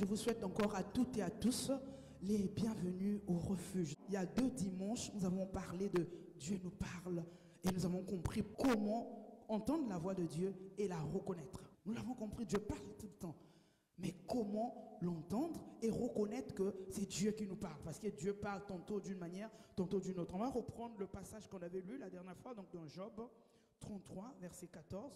Je vous souhaite encore à toutes et à tous les bienvenus au refuge. Il y a 2 dimanches, nous avons parlé de Dieu nous parle et nous avons compris comment entendre la voix de Dieu et la reconnaître. Nous l'avons compris, Dieu parle tout le temps. Mais comment l'entendre et reconnaître que c'est Dieu qui nous parle? Parce que Dieu parle tantôt d'une manière, tantôt d'une autre. On va reprendre le passage qu'on avait lu la dernière fois, donc dans Job 33, verset 14.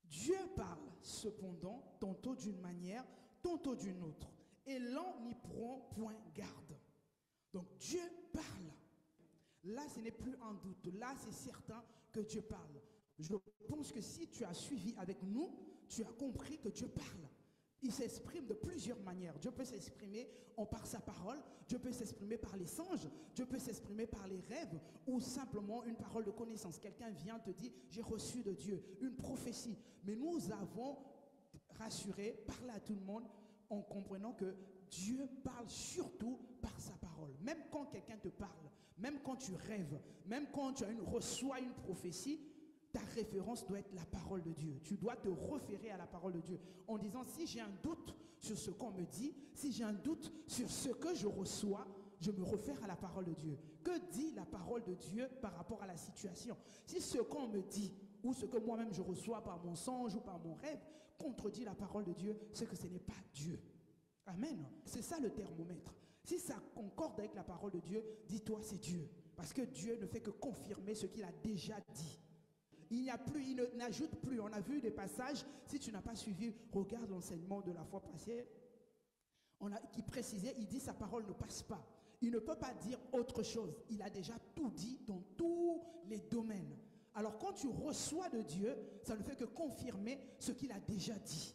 Dieu parle cependant tantôt d'une manière, tantôt d'une autre. Et l'on n'y prend point garde. Donc Dieu parle. Là, ce n'est plus un doute. Là, c'est certain que Dieu parle. Je pense que si tu as suivi avec nous, tu as compris que Dieu parle. Il s'exprime de plusieurs manières. Dieu peut s'exprimer par sa parole, Dieu peut s'exprimer par les songes, Dieu peut s'exprimer par les rêves ou simplement une parole de connaissance. Quelqu'un vient te dire, j'ai reçu de Dieu une prophétie. Mais nous avons rassuré, parlé à tout le monde en comprenant que Dieu parle surtout par sa parole. Même quand quelqu'un te parle, même quand tu rêves, même quand tu reçois une prophétie, ta référence doit être la parole de Dieu. Tu dois te référer à la parole de Dieu en disant, si j'ai un doute sur ce qu'on me dit, si j'ai un doute sur ce que je reçois, je me réfère à la parole de Dieu. Que dit la parole de Dieu par rapport à la situation? Si ce qu'on me dit ou ce que moi-même je reçois par mon songe ou par mon rêve contredit la parole de Dieu, c'est que ce n'est pas Dieu. Amen. C'est ça le thermomètre. Si ça concorde avec la parole de Dieu, dis-toi c'est Dieu. Parce que Dieu ne fait que confirmer ce qu'il a déjà dit. Il n'ajoute plus. On a vu des passages, si tu n'as pas suivi, regarde l'enseignement de la fois passée, qui précisait, il dit sa parole ne passe pas. Il ne peut pas dire autre chose. Il a déjà tout dit dans tous les domaines. Alors quand tu reçois de Dieu, ça ne fait que confirmer ce qu'il a déjà dit.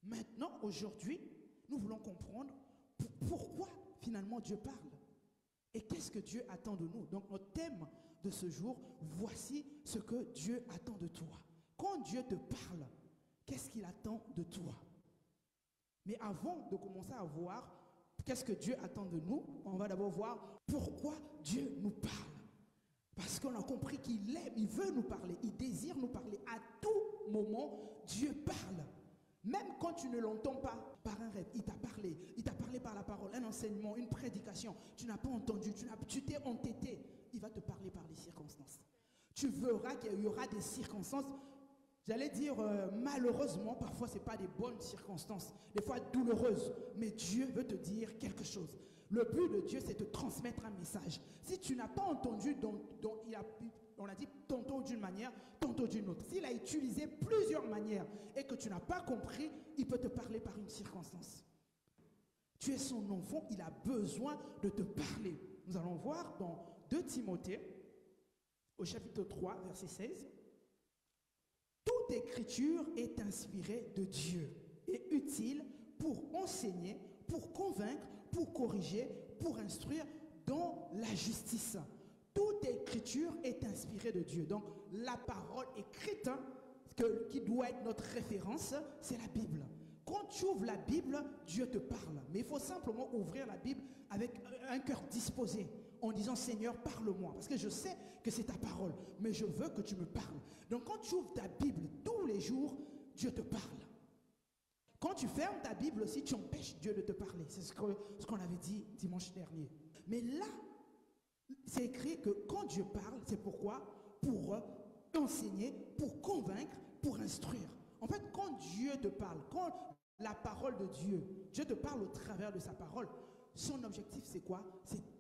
Maintenant, aujourd'hui, nous voulons comprendre pourquoi finalement Dieu parle. Et qu'est-ce que Dieu attend de nous? Donc notre thème de ce jour, voici ce que Dieu attend de toi. Quand Dieu te parle, qu'est-ce qu'il attend de toi? Mais avant de commencer à voir qu'est-ce que Dieu attend de nous, on va d'abord voir pourquoi Dieu nous parle. Parce qu'on a compris qu'il aime, il veut nous parler, il désire nous parler. À tout moment, Dieu parle. Même quand tu ne l'entends pas par un rêve, il t'a parlé par la parole, un enseignement, une prédication, tu n'as pas entendu, tu t'es entêté, il va te parler par les circonstances. Tu verras qu'il y aura des circonstances, j'allais dire malheureusement, parfois ce n'est pas des bonnes circonstances, des fois douloureuses, mais Dieu veut te dire quelque chose. Le but de Dieu, c'est de transmettre un message. Si tu n'as pas entendu, on a dit tantôt d'une manière, tantôt d'une autre. S'il a utilisé plusieurs manières et que tu n'as pas compris, il peut te parler par une circonstance. Tu es son enfant, il a besoin de te parler. Nous allons voir dans 2 Timothée, au chapitre 3, verset 16. Toute écriture est inspirée de Dieu et utile pour enseigner, pour convaincre, pour corriger, pour instruire dans la justice. Toute écriture est inspirée de Dieu. Donc, la parole écrite, qui doit être notre référence, c'est la Bible. Quand tu ouvres la Bible, Dieu te parle. Mais il faut simplement ouvrir la Bible avec un cœur disposé, en disant, Seigneur, parle-moi. Parce que je sais que c'est ta parole, mais je veux que tu me parles. Donc, quand tu ouvres ta Bible tous les jours, Dieu te parle. Quand tu fermes ta Bible aussi, tu empêches Dieu de te parler. C'est ce qu'on avait dit dimanche dernier. Mais là, c'est écrit que quand Dieu parle, c'est pourquoi? Pour enseigner, pour convaincre, pour instruire. En fait, quand Dieu te parle, quand la parole de Dieu, Dieu te parle au travers de sa parole, son objectif c'est quoi?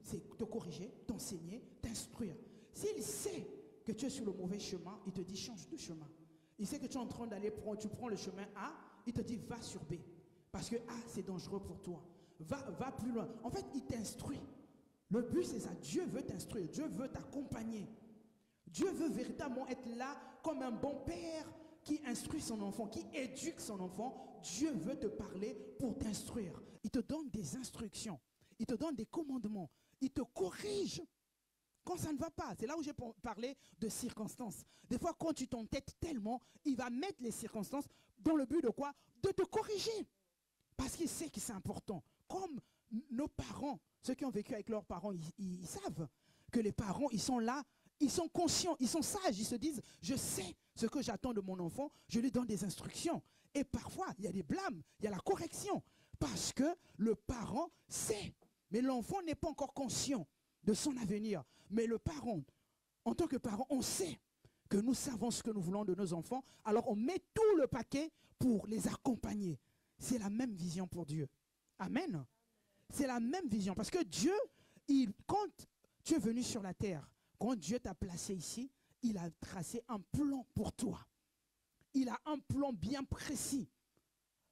C'est te corriger, t'enseigner, t'instruire. S'il sait que tu es sur le mauvais chemin, il te dit change de chemin. Il sait que tu es en train d'aller, tu prends le chemin A, il te dit va sur B. Parce que A c'est dangereux pour toi. Va plus loin. En fait, il t'instruit. Le but c'est ça, Dieu veut t'instruire, Dieu veut t'accompagner. Dieu veut véritablement être là comme un bon père qui instruit son enfant, qui éduque son enfant. Dieu veut te parler pour t'instruire. Il te donne des instructions, il te donne des commandements, il te corrige quand ça ne va pas. C'est là où j'ai parlé de circonstances. Des fois, quand tu t'entêtes tellement, il va mettre les circonstances dans le but de quoi? De te corriger. Parce qu'il sait que c'est important. Comme nos parents, ceux qui ont vécu avec leurs parents, ils savent que les parents, ils sont là, ils sont conscients, ils sont sages, ils se disent, je sais ce que j'attends de mon enfant, je lui donne des instructions. Et parfois, il y a des blâmes, il y a la correction. Parce que le parent sait. Mais l'enfant n'est pas encore conscient de son avenir. Mais le parent, en tant que parent, on sait que nous savons ce que nous voulons de nos enfants. Alors on met tout le paquet pour les accompagner. C'est la même vision pour Dieu. Amen. C'est la même vision. Parce que Dieu, quand tu es venu sur la terre, quand Dieu t'a placé ici, il a tracé un plan pour toi. Il a un plan bien précis.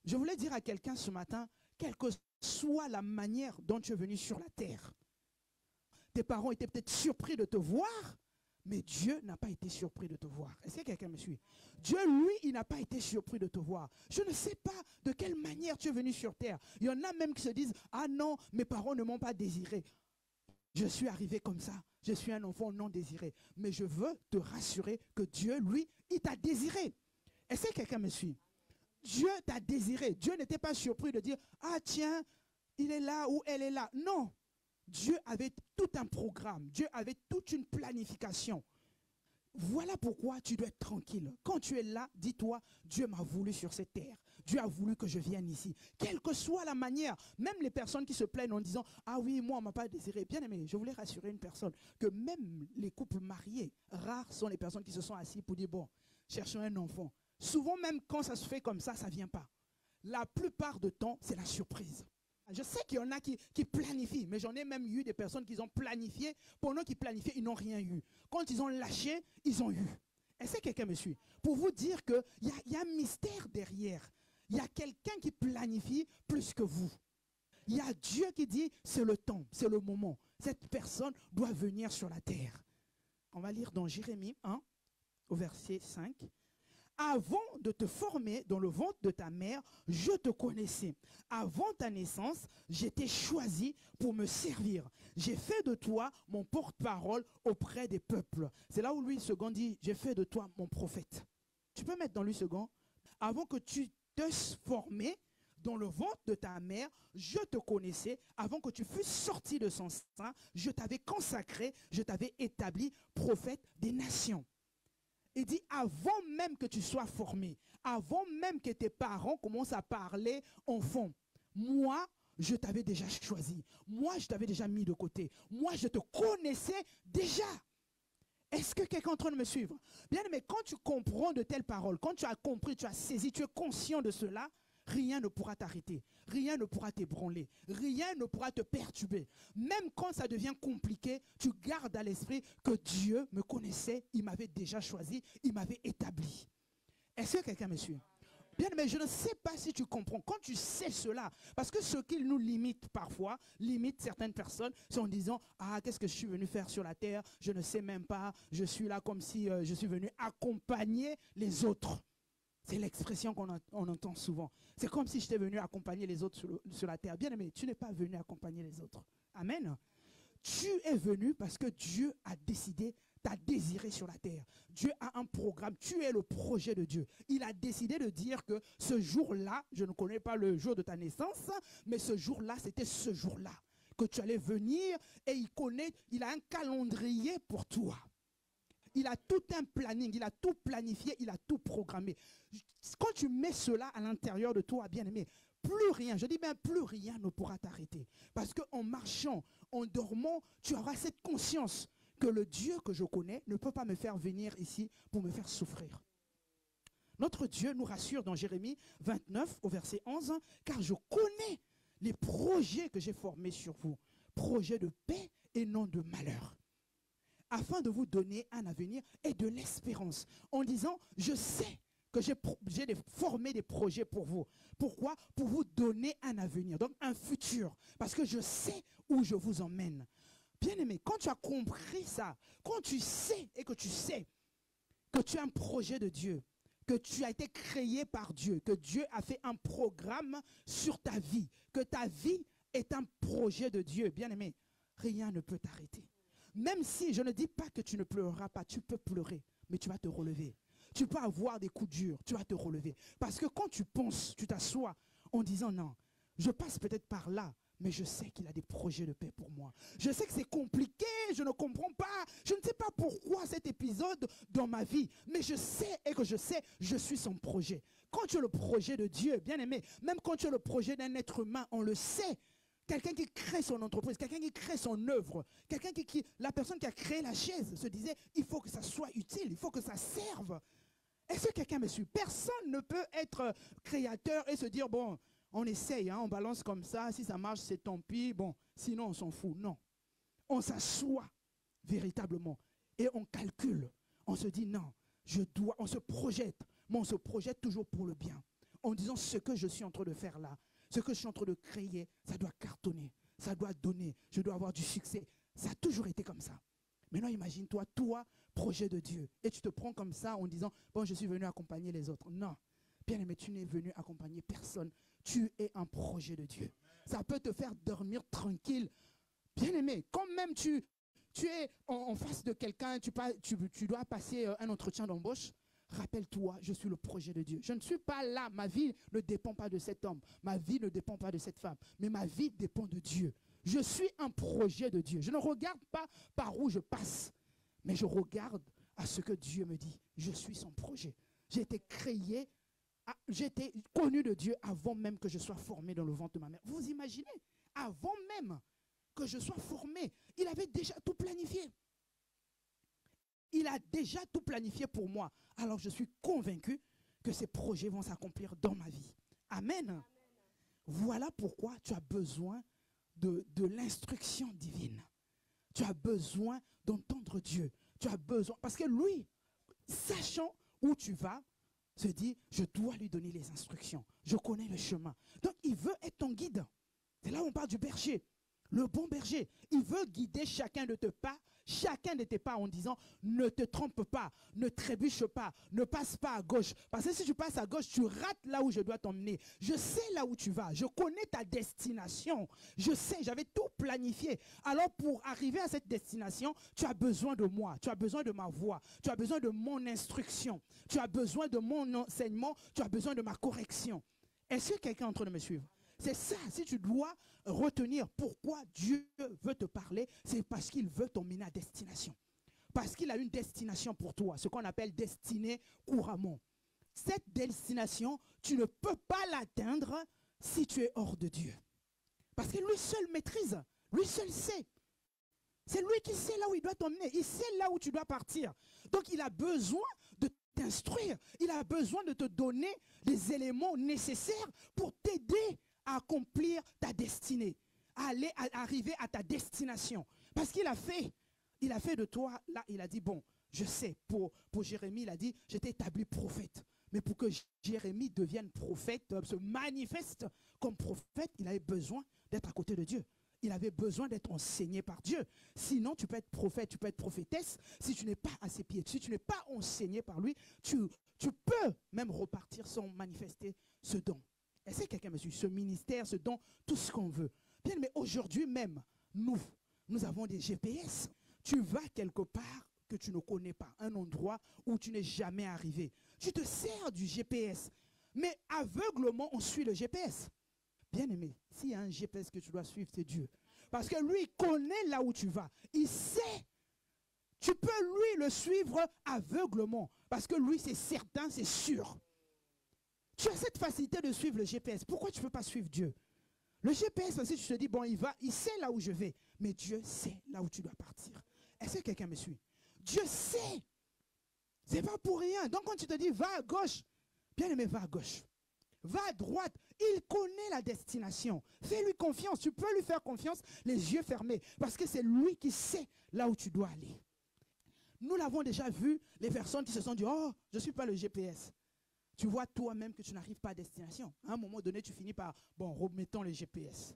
Je voulais dire à quelqu'un ce matin, quelle que soit la manière dont tu es venu sur la terre, tes parents étaient peut-être surpris de te voir, mais Dieu n'a pas été surpris de te voir. Est-ce que quelqu'un me suit? Dieu, lui, il n'a pas été surpris de te voir. Je ne sais pas de quelle manière tu es venu sur terre. Il y en a même qui se disent, ah non, mes parents ne m'ont pas désiré. Je suis arrivé comme ça. Je suis un enfant non désiré. Mais je veux te rassurer que Dieu, lui, il t'a désiré. Est-ce que quelqu'un me suit? Dieu t'a désiré. Dieu n'était pas surpris de dire, ah tiens, il est là ou elle est là. Non. Dieu avait tout un programme. Dieu avait toute une planification. Voilà pourquoi tu dois être tranquille. Quand tu es là, dis-toi, Dieu m'a voulu sur cette terre. Dieu a voulu que je vienne ici. Quelle que soit la manière, même les personnes qui se plaignent en disant, ah oui, moi, on ne m'a pas désiré. Bien aimé, je voulais rassurer une personne que même les couples mariés, rares sont les personnes qui se sont assis pour dire, bon, cherchons un enfant. Souvent, même quand ça se fait comme ça ne vient pas. La plupart du temps, c'est la surprise. Je sais qu'il y en a qui planifient, mais j'en ai même eu des personnes qui ont planifié. Pendant qu'ils planifiaient, ils n'ont rien eu. Quand ils ont lâché, ils ont eu. Est-ce que quelqu'un me suit? Pour vous dire qu'il y a un mystère derrière. Il y a quelqu'un qui planifie plus que vous. Il y a Dieu qui dit, c'est le temps, c'est le moment. Cette personne doit venir sur la terre. On va lire dans Jérémie 1, au verset 5. Avant de te former dans le ventre de ta mère, je te connaissais. Avant ta naissance, j'étais choisi pour me servir. J'ai fait de toi mon porte-parole auprès des peuples. C'est là où Louis II dit, j'ai fait de toi mon prophète. Tu peux mettre dans Louis II, avant que tu te formes dans le ventre de ta mère, je te connaissais. Avant que tu fusses sorti de son sein, je t'avais consacré, je t'avais établi prophète des nations. Il dit, avant même que tu sois formé, avant même que tes parents commencent à parler enfant, moi, je t'avais déjà choisi. Moi, je t'avais déjà mis de côté. Moi, je te connaissais déjà. Est-ce que quelqu'un est en train de me suivre? Bien aimé, quand tu comprends de telles paroles, quand tu as compris, tu as saisi, tu es conscient de cela, rien ne pourra t'arrêter. Rien ne pourra t'ébranler. Rien ne pourra te perturber. Même quand ça devient compliqué, tu gardes à l'esprit que Dieu me connaissait, il m'avait déjà choisi, il m'avait établi. Est-ce que quelqu'un me suit? Bien, mais je ne sais pas si tu comprends. Quand tu sais cela, parce que ce qui nous limite parfois, limite certaines personnes, c'est en disant, ah, qu'est-ce que je suis venu faire sur la terre? Je ne sais même pas. Je suis là comme si je suis venu accompagner les autres. C'est l'expression qu'on entend souvent. C'est comme si j'étais venu accompagner les autres sur la terre. Bien aimé, tu n'es pas venu accompagner les autres. Amen. Tu es venu parce que Dieu a décidé, t'a désiré sur la terre. Dieu a un programme. Tu es le projet de Dieu. Il a décidé de dire que ce jour-là, je ne connais pas le jour de ta naissance, mais ce jour-là, c'était ce jour-là que tu allais venir et il a un calendrier pour toi. Il a tout un planning, il a tout planifié, il a tout programmé. Quand tu mets cela à l'intérieur de toi, bien aimé, plus rien, je dis bien plus rien ne pourra t'arrêter. Parce qu'en marchant, en dormant, tu auras cette conscience que le Dieu que je connais ne peut pas me faire venir ici pour me faire souffrir. Notre Dieu nous rassure dans Jérémie 29 au verset 11, car je connais les projets que j'ai formés sur vous, projets de paix et non de malheur, afin de vous donner un avenir et de l'espérance. En disant, je sais que j'ai formé des projets pour vous. Pourquoi? Pour vous donner un avenir, donc un futur. Parce que je sais où je vous emmène. Bien aimé, quand tu as compris ça, quand tu sais et que tu sais que tu as un projet de Dieu, que tu as été créé par Dieu, que Dieu a fait un programme sur ta vie, que ta vie est un projet de Dieu, bien aimé, rien ne peut t'arrêter. Même si je ne dis pas que tu ne pleureras pas, tu peux pleurer, mais tu vas te relever. Tu peux avoir des coups durs, tu vas te relever. Parce que quand tu penses, tu t'assois en disant non, je passe peut-être par là, mais je sais qu'il a des projets de paix pour moi. Je sais que c'est compliqué, je ne comprends pas, je ne sais pas pourquoi cet épisode dans ma vie, mais je sais et que je sais, je suis son projet. Quand tu as le projet de Dieu, bien aimé, même quand tu as le projet d'un être humain, on le sait. Quelqu'un qui crée son entreprise, quelqu'un qui crée son œuvre, quelqu'un la personne qui a créé la chaise se disait, il faut que ça soit utile, il faut que ça serve. Est-ce que quelqu'un me suit? Personne ne peut être créateur et se dire, bon, on essaye, hein, on balance comme ça, si ça marche, c'est tant pis, bon, sinon on s'en fout. Non, on s'assoit véritablement et on calcule. On se dit, non, on se projette, mais on se projette toujours pour le bien. En disant, ce que je suis en train de faire là, ce que je suis en train de créer, ça doit cartonner, ça doit donner, je dois avoir du succès. Ça a toujours été comme ça. Maintenant, imagine-toi, toi, projet de Dieu, et tu te prends comme ça en disant, bon, je suis venu accompagner les autres. Non, bien aimé, tu n'es venu accompagner personne. Tu es un projet de Dieu. Ça peut te faire dormir tranquille. Bien aimé, quand même tu es en face de quelqu'un, tu dois passer un entretien d'embauche, rappelle-toi, je suis le projet de Dieu. Je ne suis pas là, ma vie ne dépend pas de cet homme, ma vie ne dépend pas de cette femme, mais ma vie dépend de Dieu. Je suis un projet de Dieu. Je ne regarde pas par où je passe, mais je regarde à ce que Dieu me dit. Je suis son projet. J'ai été créé, j'ai été connu de Dieu avant même que je sois formé dans le ventre de ma mère. Vous imaginez, avant même que je sois formé, il avait déjà tout planifié. Il a déjà tout planifié pour moi. Alors je suis convaincu que ces projets vont s'accomplir dans ma vie. Amen. Amen. Voilà pourquoi tu as besoin de l'instruction divine. Tu as besoin d'entendre Dieu. Tu as besoin, parce que lui, sachant où tu vas, se dit, je dois lui donner les instructions. Je connais le chemin. Donc il veut être ton guide. C'est là où on parle du berger. Le bon berger, il veut guider chacun de tes pas en disant, ne te trompe pas, ne trébuche pas, ne passe pas à gauche. Parce que si tu passes à gauche, tu rates là où je dois t'emmener. Je sais là où tu vas, je connais ta destination. Je sais, j'avais tout planifié. Alors pour arriver à cette destination, tu as besoin de moi, tu as besoin de ma voix, tu as besoin de mon instruction, tu as besoin de mon enseignement, tu as besoin de ma correction. Est-ce que quelqu'un est en train de me suivre? C'est ça, si tu dois retenir pourquoi Dieu veut te parler, c'est parce qu'il veut t'emmener à destination. Parce qu'il a une destination pour toi, ce qu'on appelle destinée couramment. Cette destination, tu ne peux pas l'atteindre si tu es hors de Dieu. Parce que lui seul maîtrise, lui seul sait. C'est lui qui sait là où il doit t'emmener, il sait là où tu dois partir. Donc il a besoin de t'instruire, il a besoin de te donner les éléments nécessaires pour t'aider à accomplir ta destinée, à arriver à ta destination. Parce qu'il a fait de toi, là, il a dit, bon, je sais, pour Jérémie, il a dit, je t'ai établi prophète. Mais pour que Jérémie devienne prophète, se manifeste comme prophète, il avait besoin d'être à côté de Dieu. Il avait besoin d'être enseigné par Dieu. Sinon, tu peux être prophète, tu peux être prophétesse. Si tu n'es pas à ses pieds, si tu n'es pas enseigné par lui, tu peux même repartir sans manifester ce don. Est-ce que quelqu'un me suit? Ce ministère, ce don, tout ce qu'on veut. Bien, mais aujourd'hui même, nous avons des GPS. Tu vas quelque part que tu ne connais pas, un endroit où tu n'es jamais arrivé. Tu te sers du GPS. Mais aveuglement, on suit le GPS. Bien aimé, s'il y a un GPS que tu dois suivre, c'est Dieu. Parce que lui, il connaît là où tu vas. Il sait. Tu peux lui le suivre aveuglement. Parce que lui, c'est certain, c'est sûr. Tu as cette facilité de suivre le GPS. Pourquoi tu ne peux pas suivre Dieu? Le GPS, parce que tu te dis, bon, il sait là où je vais. Mais Dieu sait là où tu dois partir. Est-ce que quelqu'un me suit? Dieu sait. Ce n'est pas pour rien. Donc quand tu te dis, va à gauche, bien aimé, va à gauche. Va à droite. Il connaît la destination. Fais-lui confiance. Tu peux lui faire confiance les yeux fermés. Parce que c'est lui qui sait là où tu dois aller. Nous l'avons déjà vu, les personnes qui se sont dit, oh, je ne suis pas le GPS. Tu vois toi-même que tu n'arrives pas à destination. À un moment donné, tu finis par, bon, remettons le GPS.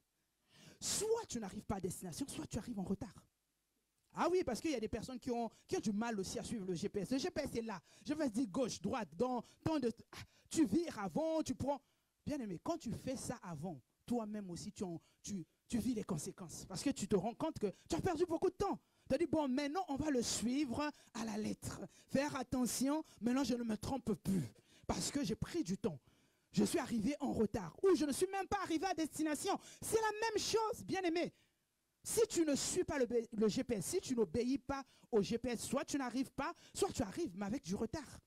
Soit tu n'arrives pas à destination, soit tu arrives en retard. Ah oui, parce qu'il y a des personnes qui ont du mal aussi à suivre le GPS. Le GPS est là. Je vais te dire gauche, droite, tu vires avant, tu prends. Bien aimé, quand tu fais ça avant, toi-même aussi, tu vis les conséquences. Parce que tu te rends compte que tu as perdu beaucoup de temps. Tu as dit, bon, maintenant, on va le suivre à la lettre. Faire attention, maintenant, je ne me trompe plus. Parce que j'ai pris du temps. Je suis arrivé en retard ou je ne suis même pas arrivé à destination. C'est la même chose, bien-aimé. Si tu ne suis pas le GPS, si tu n'obéis pas au GPS, soit tu n'arrives pas, soit tu arrives, mais avec du retard.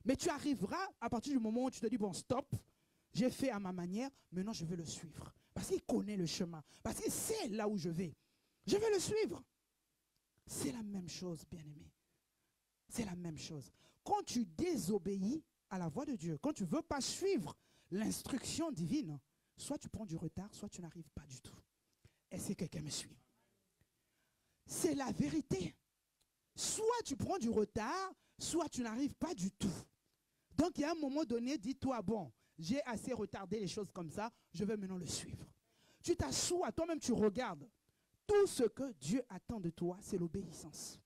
Mais tu arriveras à partir du moment où tu te dis, bon, stop, j'ai fait à ma manière, maintenant je vais le suivre. Parce qu'il connaît le chemin, parce qu'il sait là où je vais. Je vais le suivre. C'est la même chose, bien-aimé. C'est la même chose. Quand tu désobéis à la voix de Dieu, quand tu ne veux pas suivre l'instruction divine, soit tu prends du retard, soit tu n'arrives pas du tout. Est-ce que quelqu'un me suit? C'est la vérité. Soit tu prends du retard, soit tu n'arrives pas du tout. Donc, il y a un moment donné, dis-toi, bon, j'ai assez retardé les choses comme ça, je vais maintenant le suivre. Tu t'assois, toi-même tu regardes. Tout ce que Dieu attend de toi, c'est l'obéissance.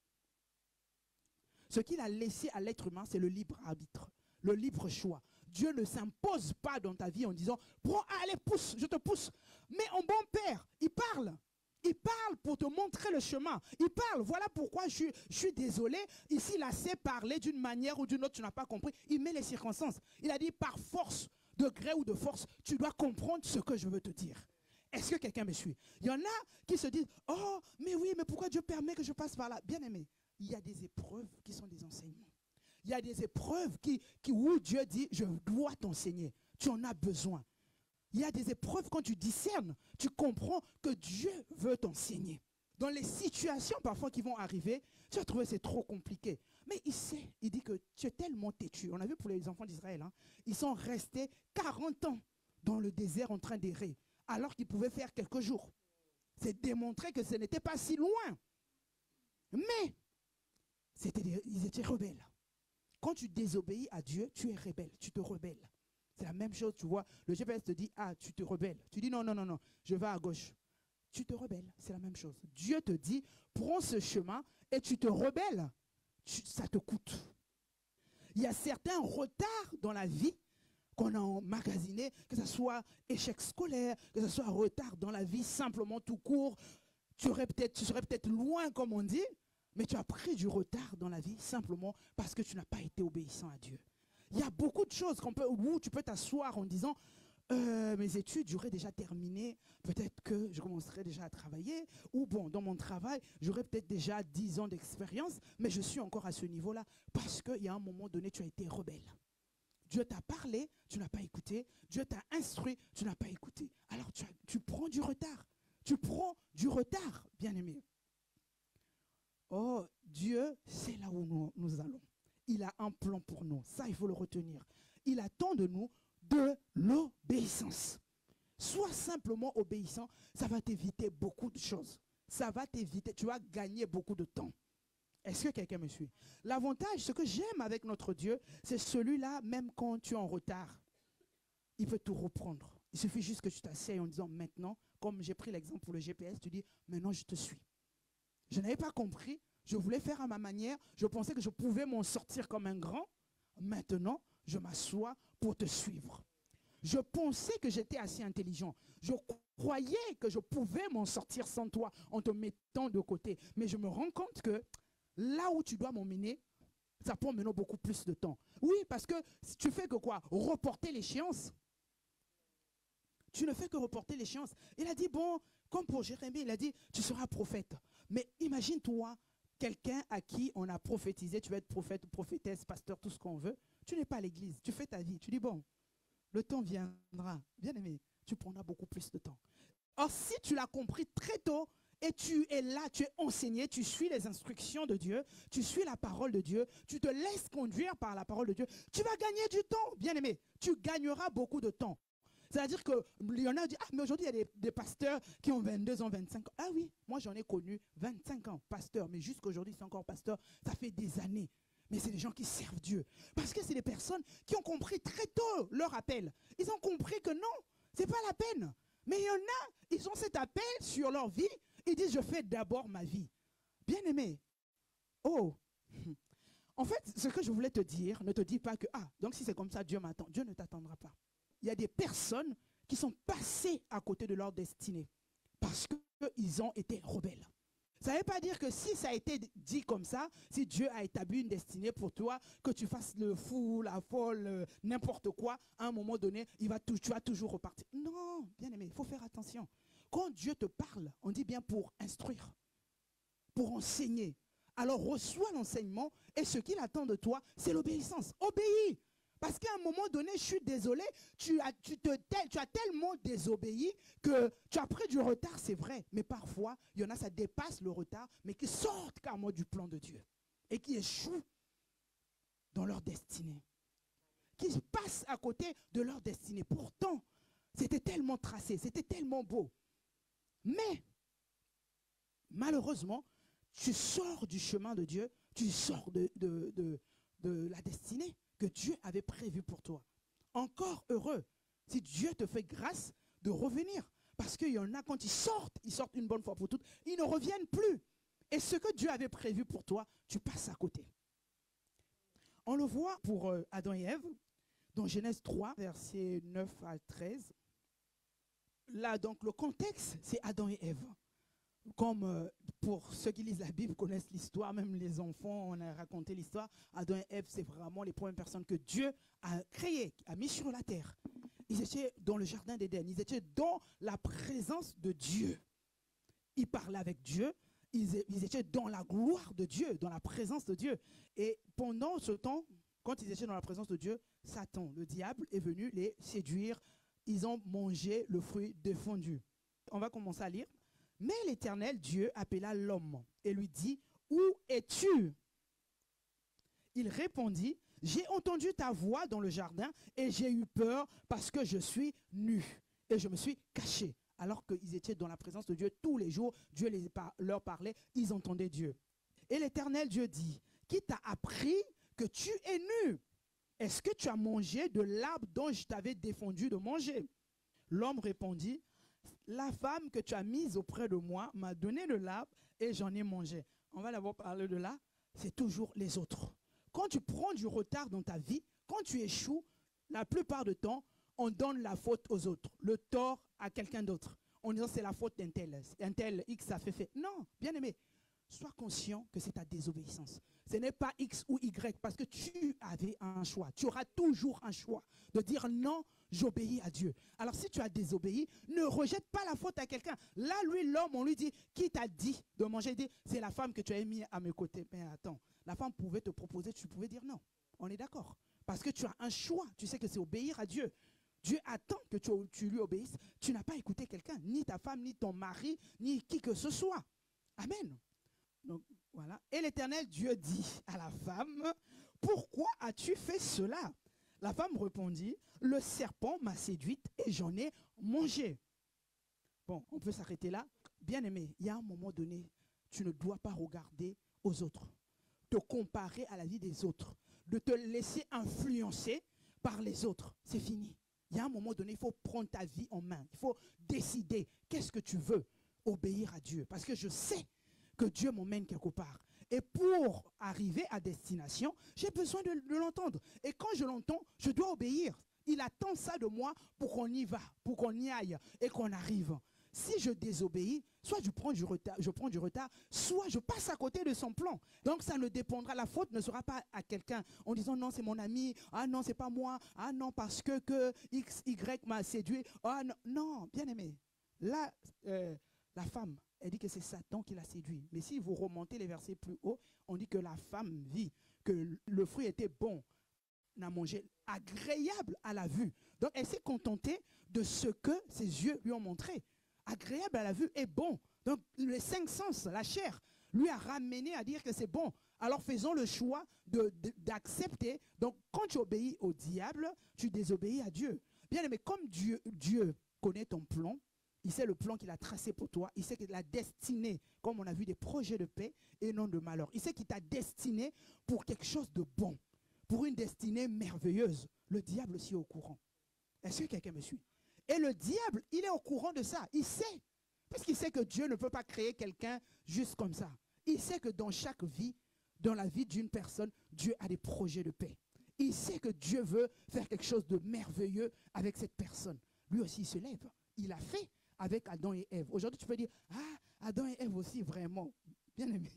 Ce qu'il a laissé à l'être humain, c'est le libre arbitre, le libre choix. Dieu ne s'impose pas dans ta vie en disant, prends, allez, pousse, je te pousse. Mais en bon père, il parle. Il parle pour te montrer le chemin. Il parle, voilà pourquoi je suis désolé. Ici, il a assez parlé d'une manière ou d'une autre, tu n'as pas compris. Il met les circonstances. Il a dit, par force, de gré ou de force, tu dois comprendre ce que je veux te dire. Est-ce que quelqu'un me suit? Il y en a qui se disent, oh, mais oui, mais pourquoi Dieu permet que je passe par là? Bien aimé, il y a des épreuves qui sont des enseignements. Il y a des épreuves où Dieu dit, je dois t'enseigner. Tu en as besoin. Il y a des épreuves, quand tu discernes, tu comprends que Dieu veut t'enseigner. Dans les situations parfois qui vont arriver, tu vas trouver que c'est trop compliqué. Mais il sait, il dit que tu es tellement têtu. On a vu pour les enfants d'Israël, hein, ils sont restés 40 ans dans le désert en train d'errer, alors qu'ils pouvaient faire quelques jours. C'est démontrer que ce n'était pas si loin. Mais ils étaient rebelles. Quand tu désobéis à Dieu, tu es rebelle, tu te rebelles. C'est la même chose, tu vois. Le GPS te dit, ah, tu te rebelles. Tu dis, non, non, non, non, je vais à gauche. Tu te rebelles, c'est la même chose. Dieu te dit, prends ce chemin et tu te rebelles. Ça te coûte. Il y a certains retards dans la vie qu'on a emmagasinés, que ce soit échec scolaire, que ce soit retard dans la vie, simplement tout court. Tu serais peut-être loin, comme on dit, mais tu as pris du retard dans la vie simplement parce que tu n'as pas été obéissant à Dieu. Il y a beaucoup de choses où tu peux t'asseoir en disant, mes études, j'aurais déjà terminé, peut-être que je commencerai déjà à travailler, ou bon, dans mon travail, j'aurais peut-être déjà 10 ans d'expérience, mais je suis encore à ce niveau-là, parce qu'il y a un moment donné, tu as été rebelle. Dieu t'a parlé, tu n'as pas écouté, Dieu t'a instruit, tu n'as pas écouté. Alors tu prends du retard, bien-aimé. Oh, Dieu, c'est là où nous allons. Il a un plan pour nous. Ça, il faut le retenir. Il attend de nous de l'obéissance. Sois simplement obéissant. Ça va t'éviter beaucoup de choses. Ça va t'éviter. Tu vas gagner beaucoup de temps. Est-ce que quelqu'un me suit? L'avantage, ce que j'aime avec notre Dieu, c'est celui-là, même quand tu es en retard, il peut tout reprendre. Il suffit juste que tu t'asseyes en disant maintenant, comme j'ai pris l'exemple pour le GPS, tu dis maintenant je te suis. Je n'avais pas compris. Je voulais faire à ma manière. Je pensais que je pouvais m'en sortir comme un grand. Maintenant, je m'assois pour te suivre. Je pensais que j'étais assez intelligent. Je croyais que je pouvais m'en sortir sans toi en te mettant de côté. Mais je me rends compte que là où tu dois m'emmener, ça prend maintenant beaucoup plus de temps. Oui, parce que tu fais que quoi? Reporter l'échéance. Tu ne fais que reporter l'échéance. Il a dit, bon, comme pour Jérémie, il a dit, tu seras prophète. Mais imagine-toi, quelqu'un à qui on a prophétisé, tu vas être prophète, prophétesse, pasteur, tout ce qu'on veut. Tu n'es pas à l'église, tu fais ta vie. Tu dis, bon, le temps viendra. Bien aimé, tu prendras beaucoup plus de temps. Or, si tu l'as compris très tôt, et tu es là, tu es enseigné, tu suis les instructions de Dieu, tu suis la parole de Dieu, tu te laisses conduire par la parole de Dieu, tu vas gagner du temps, bien aimé. Tu gagneras beaucoup de temps. C'est-à-dire qu'il y en a qui disent, ah, mais aujourd'hui, il y a des pasteurs qui ont 22 ans, 25 ans. Ah oui, moi j'en ai connu 25 ans, pasteur, mais jusqu'aujourd'hui, c'est encore pasteur. Ça fait des années. Mais c'est des gens qui servent Dieu. Parce que c'est des personnes qui ont compris très tôt leur appel. Ils ont compris que non, ce n'est pas la peine. Mais il y en a, ils ont cet appel sur leur vie. Ils disent, je fais d'abord ma vie. Bien aimé. Oh. En fait, ce que je voulais te dire, ne te dis pas que, ah, donc si c'est comme ça, Dieu m'attend. Dieu ne t'attendra pas. Il y a des personnes qui sont passées à côté de leur destinée parce qu'ils ont été rebelles. Ça ne veut pas dire que si ça a été dit comme ça, si Dieu a établi une destinée pour toi, que tu fasses le fou, la folle, n'importe quoi, à un moment donné, tu vas toujours repartir. Non, bien aimé, il faut faire attention. Quand Dieu te parle, on dit bien pour instruire, pour enseigner. Alors reçois l'enseignement et ce qu'il attend de toi, c'est l'obéissance. Obéis. Parce qu'à un moment donné, je suis désolé, tu as tellement désobéi que tu as pris du retard, c'est vrai. Mais parfois, il y en a, ça dépasse le retard, mais qui sortent carrément du plan de Dieu. Et qui échouent dans leur destinée. Qui passent à côté de leur destinée. Pourtant, c'était tellement tracé, c'était tellement beau. Mais, malheureusement, tu sors du chemin de Dieu, tu sors de la destinée que Dieu avait prévue pour toi. Encore heureux si Dieu te fait grâce de revenir. Parce qu'il y en a, quand ils sortent une bonne fois pour toutes, ils ne reviennent plus. Et ce que Dieu avait prévu pour toi, tu passes à côté. On le voit pour Adam et Ève, dans Genèse 3, versets 9 à 13. Là, donc, le contexte, c'est Adam et Ève. Comme pour ceux qui lisent la Bible connaissent l'histoire, même les enfants, on a raconté l'histoire. Adam et Ève, c'est vraiment les premières personnes que Dieu a créées, a mis sur la terre. Ils étaient dans le jardin d'Éden, ils étaient dans la présence de Dieu. Ils parlaient avec Dieu, ils étaient dans la gloire de Dieu, dans la présence de Dieu. Et pendant ce temps, quand ils étaient dans la présence de Dieu, Satan, le diable, est venu les séduire. Ils ont mangé le fruit défendu. On va commencer à lire. Mais l'Éternel Dieu appela l'homme et lui dit, « Où es-tu » Il répondit, « J'ai entendu ta voix dans le jardin et j'ai eu peur parce que je suis nu et je me suis caché. » Alors qu'ils étaient dans la présence de Dieu tous les jours, Dieu leur parlait, ils entendaient Dieu. Et l'Éternel Dieu dit, « Qui t'a appris que tu es nu? Est-ce que tu as mangé de l'arbre dont je t'avais défendu de manger ?» L'homme répondit, « La femme que tu as mise auprès de moi m'a donné de l'arbre et j'en ai mangé. » On va d'abord parler de là. C'est toujours les autres. Quand tu prends du retard dans ta vie, quand tu échoues, la plupart du temps, on donne la faute aux autres, le tort à quelqu'un d'autre. En disant c'est la faute d'un tel X a fait. Non, bien aimé, sois conscient que c'est ta désobéissance. Ce n'est pas X ou Y parce que tu avais un choix. Tu auras toujours un choix de dire non, j'obéis à Dieu. Alors si tu as désobéi, ne rejette pas la faute à quelqu'un. Là, lui, l'homme, on lui dit, qui t'a dit de manger? Il dit, c'est la femme que tu as mis à mes côtés. Mais attends, la femme pouvait te proposer, tu pouvais dire non. On est d'accord. Parce que tu as un choix. Tu sais que c'est obéir à Dieu. Dieu attend que tu lui obéisses. Tu n'as pas écouté quelqu'un, ni ta femme, ni ton mari, ni qui que ce soit. Amen. Donc, voilà. Et l'Éternel Dieu dit à la femme, « Pourquoi as-tu fait cela ?» La femme répondit, « Le serpent m'a séduite et j'en ai mangé. » Bon, on peut s'arrêter là. Bien aimé, il y a un moment donné, tu ne dois pas regarder aux autres, te comparer à la vie des autres, de te laisser influencer par les autres. C'est fini. Il y a un moment donné, il faut prendre ta vie en main. Il faut décider qu'est-ce que tu veux, obéir à Dieu. Parce que je sais que Dieu m'emmène quelque part. Et pour arriver à destination, j'ai besoin de l'entendre. Et quand je l'entends, je dois obéir. Il attend ça de moi pour qu'on y va, pour qu'on y aille et qu'on arrive. Si je désobéis, soit je prends du retard, soit je passe à côté de son plan. Donc ça ne dépendra, la faute ne sera pas à quelqu'un en disant non, c'est mon ami, ah non, c'est pas moi, ah non, parce que X, Y m'a séduit, ah non, non, bien aimé. Là, la femme, elle dit que c'est Satan qui l'a séduit. Mais si vous remontez les versets plus haut, on dit que la femme vit, que le fruit était bon, n'a mangé, agréable à la vue. Donc elle s'est contentée de ce que ses yeux lui ont montré. Agréable à la vue et bon. Donc les 5 sens, la chair, lui a ramené à dire que c'est bon. Alors faisons le choix d'accepter. Donc quand tu obéis au diable, tu désobéis à Dieu. Bien aimé, comme Dieu connaît ton plan, il sait le plan qu'il a tracé pour toi, il sait que la destinée, comme on a vu, des projets de paix et non de malheur. Il sait qu'il t'a destiné pour quelque chose de bon, pour une destinée merveilleuse. Le diable aussi est au courant. Est-ce que quelqu'un me suit? Et le diable, il est au courant de ça. Il sait. Parce qu'il sait que Dieu ne peut pas créer quelqu'un juste comme ça. Il sait que dans chaque vie, dans la vie d'une personne, Dieu a des projets de paix. Il sait que Dieu veut faire quelque chose de merveilleux avec cette personne. Lui aussi, il se lève. Il a fait avec Adam et Ève. Aujourd'hui, tu peux dire, ah, Adam et Ève aussi, vraiment. Bien aimé,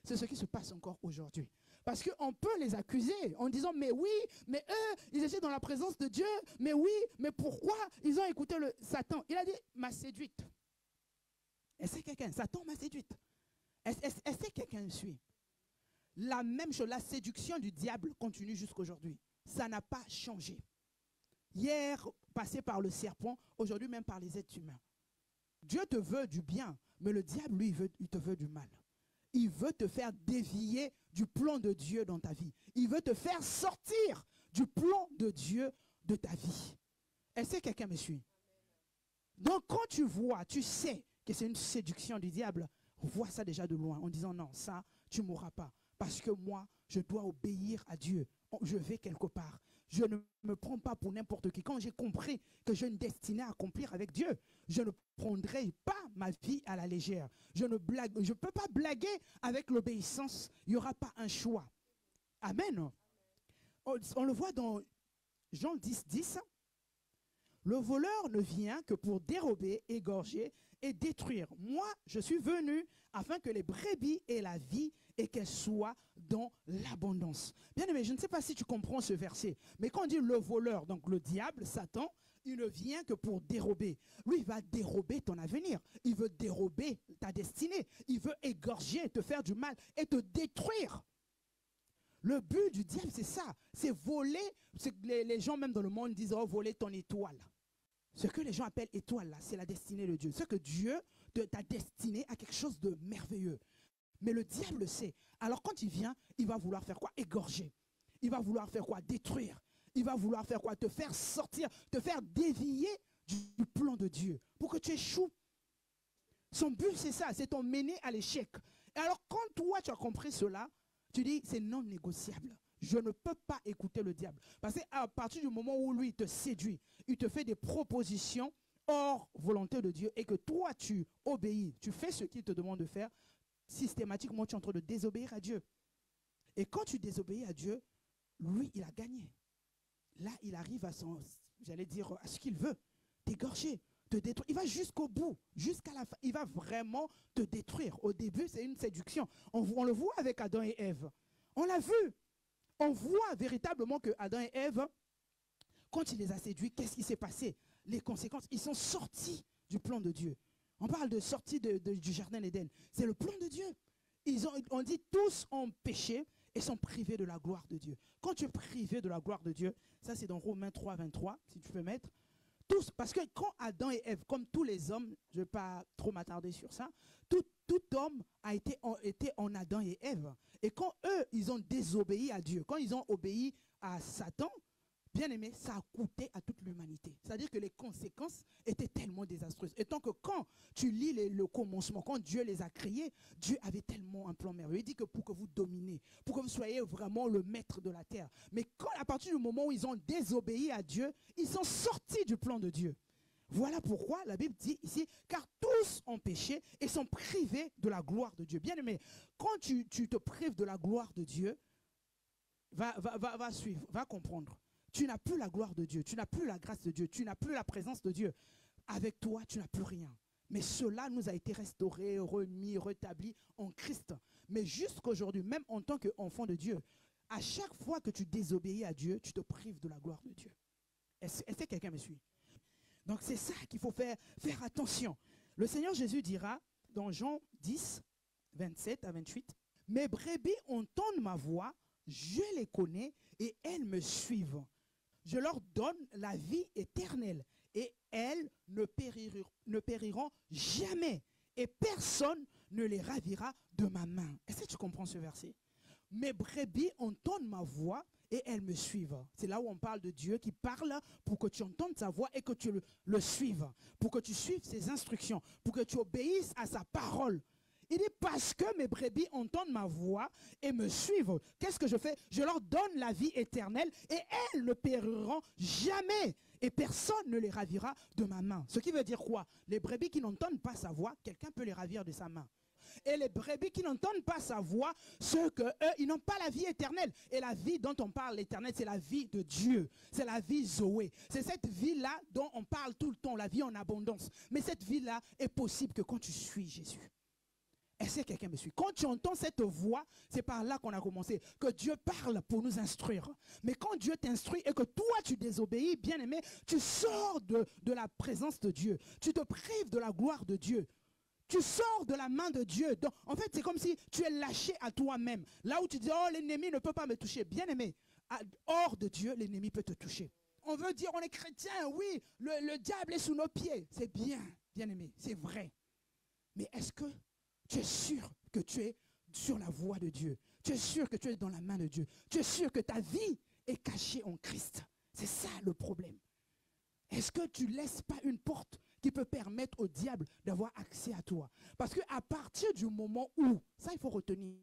c'est ce qui se passe encore aujourd'hui. Parce qu'on peut les accuser en disant, mais oui, mais eux, ils étaient dans la présence de Dieu, mais oui, mais pourquoi ils ont écouté le Satan? Il a dit, m'a séduite. Est-ce que quelqu'un, Satan m'a séduite? Est-ce que quelqu'un me suit? La même chose, la séduction du diable continue jusqu'aujourd'hui. Ça n'a pas changé. Hier, passé par le serpent, aujourd'hui même par les êtres humains. Dieu te veut du bien, mais le diable, lui, il te veut du mal. Il veut te faire dévier du plan de Dieu dans ta vie. Il veut te faire sortir du plan de Dieu de ta vie. Est-ce que quelqu'un me suit? Donc quand tu vois, tu sais que c'est une séduction du diable, vois ça déjà de loin en disant non, ça, tu ne mourras pas. Parce que moi, je dois obéir à Dieu. Je vais quelque part. Je ne me prends pas pour n'importe qui. Quand j'ai compris que j'ai une destinée à accomplir avec Dieu, je ne prendrai pas ma vie à la légère. Je ne peux pas blaguer avec l'obéissance. Il n'y aura pas un choix. Amen. On le voit dans Jean 10, 10. Le voleur ne vient que pour dérober, égorger et détruire. Moi, je suis venu afin que les brebis aient la vie et qu'elles soient dans l'abondance. Bien aimé, je ne sais pas si tu comprends ce verset, mais quand on dit le voleur, donc le diable, Satan, il ne vient que pour dérober. Lui, il va dérober ton avenir. Il veut dérober ta destinée. Il veut égorger, te faire du mal et te détruire. Le but du diable, c'est ça. C'est voler. Les gens même dans le monde disent, oh, voler ton étoile. Ce que les gens appellent étoile, là, c'est la destinée de Dieu. C'est que Dieu t'a destiné à quelque chose de merveilleux. Mais le diable le sait. Alors quand il vient, il va vouloir faire quoi? Égorger. Il va vouloir faire quoi? Détruire. Il va vouloir faire quoi? Te faire sortir, te faire dévier du plan de Dieu pour que tu échoues. Son but, c'est ça, c'est t'emmener à l'échec. Et alors quand toi, tu as compris cela, tu dis, c'est non négociable. Je ne peux pas écouter le diable. Parce qu'à partir du moment où lui te séduit, il te fait des propositions hors volonté de Dieu et que toi, tu obéis, tu fais ce qu'il te demande de faire, systématiquement, tu es en train de désobéir à Dieu. Et quand tu désobéis à Dieu, lui, il a gagné. Là, il arrive à son, j'allais dire, à ce qu'il veut, t'égorger, te détruire. Il va jusqu'au bout, jusqu'à la fin. Il va vraiment te détruire. Au début, c'est une séduction. On le voit avec Adam et Ève. On l'a vu. On voit véritablement que Adam et Ève, quand il les a séduits, qu'est-ce qui s'est passé? Les conséquences, ils sont sortis du plan de Dieu. On parle de sortie du jardin d'Éden. C'est le plan de Dieu. On dit tous ont péché et sont privés de la gloire de Dieu. Quand tu es privé de la gloire de Dieu, ça c'est dans Romains 3, 23, si tu peux mettre. Tous, parce que quand Adam et Ève, comme tous les hommes, je ne vais pas trop m'attarder sur ça, tout homme a été en Adam et Ève. Et quand eux, ils ont désobéi à Dieu, quand ils ont obéi à Satan, bien aimé, ça a coûté à toute l'humanité. C'est-à-dire que les conséquences étaient tellement désastreuses. Et tant que quand tu lis le commencement, quand Dieu les a créés, Dieu avait tellement un plan merveilleux. Il dit que pour que vous dominez, pour que vous soyez vraiment le maître de la terre. Mais quand, à partir du moment où ils ont désobéi à Dieu, ils sont sortis du plan de Dieu. Voilà pourquoi la Bible dit ici, car tous ont péché et sont privés de la gloire de Dieu. Bien aimé, quand tu te prives de la gloire de Dieu, va suivre, va comprendre. Tu n'as plus la gloire de Dieu, tu n'as plus la grâce de Dieu, tu n'as plus la présence de Dieu. Avec toi, tu n'as plus rien. Mais cela nous a été restauré, remis, rétabli en Christ. Mais jusqu'aujourd'hui, même en tant qu'enfant de Dieu, à chaque fois que tu désobéis à Dieu, tu te prives de la gloire de Dieu. Est-ce que quelqu'un me suit? Donc c'est ça qu'il faut faire attention. Le Seigneur Jésus dira dans Jean 10, 27 à 28, « Mes brebis entendent ma voix, je les connais et elles me suivent. Je leur donne la vie éternelle et elles ne périront jamais et personne ne les ravira de ma main. » Est-ce que tu comprends ce verset? Mes brebis entendent ma voix et elles me suivent. C'est là où on parle de Dieu qui parle pour que tu entendes sa voix et que tu le suives. Pour que tu suives ses instructions. Pour que tu obéisses à sa parole. Il dit parce que mes brebis entendent ma voix et me suivent. Qu'est-ce que je fais? Je leur donne la vie éternelle et elles ne périront jamais. Et personne ne les ravira de ma main. Ce qui veut dire quoi? Les brebis qui n'entendent pas sa voix, quelqu'un peut les ravir de sa main. Et les brebis qui n'entendent pas sa voix, ceux que eux, ils n'ont pas la vie éternelle. Et la vie dont on parle, l'éternel, c'est la vie de Dieu. C'est la vie Zoé. C'est cette vie-là dont on parle tout le temps, la vie en abondance. Mais cette vie-là est possible que quand tu suis Jésus. Est-ce que quelqu'un me suit? Quand tu entends cette voix, c'est par là qu'on a commencé. Que Dieu parle pour nous instruire. Mais quand Dieu t'instruit et que toi tu désobéis, bien aimé, tu sors de la présence de Dieu. Tu te prives de la gloire de Dieu. Tu sors de la main de Dieu. Donc, en fait, c'est comme si tu es lâché à toi-même. Là où tu dis, oh, l'ennemi ne peut pas me toucher. Bien aimé, hors de Dieu, l'ennemi peut te toucher. On veut dire, on est chrétien, oui, le diable est sous nos pieds. C'est bien, bien aimé, c'est vrai. Mais est-ce que tu es sûr que tu es sur la voie de Dieu? Tu es sûr que tu es dans la main de Dieu? Tu es sûr que ta vie est cachée en Christ? C'est ça le problème. Est-ce que tu ne laisses pas une porte qui peut permettre au diable d'avoir accès à toi? Parce qu'à partir du moment où, ça il faut retenir,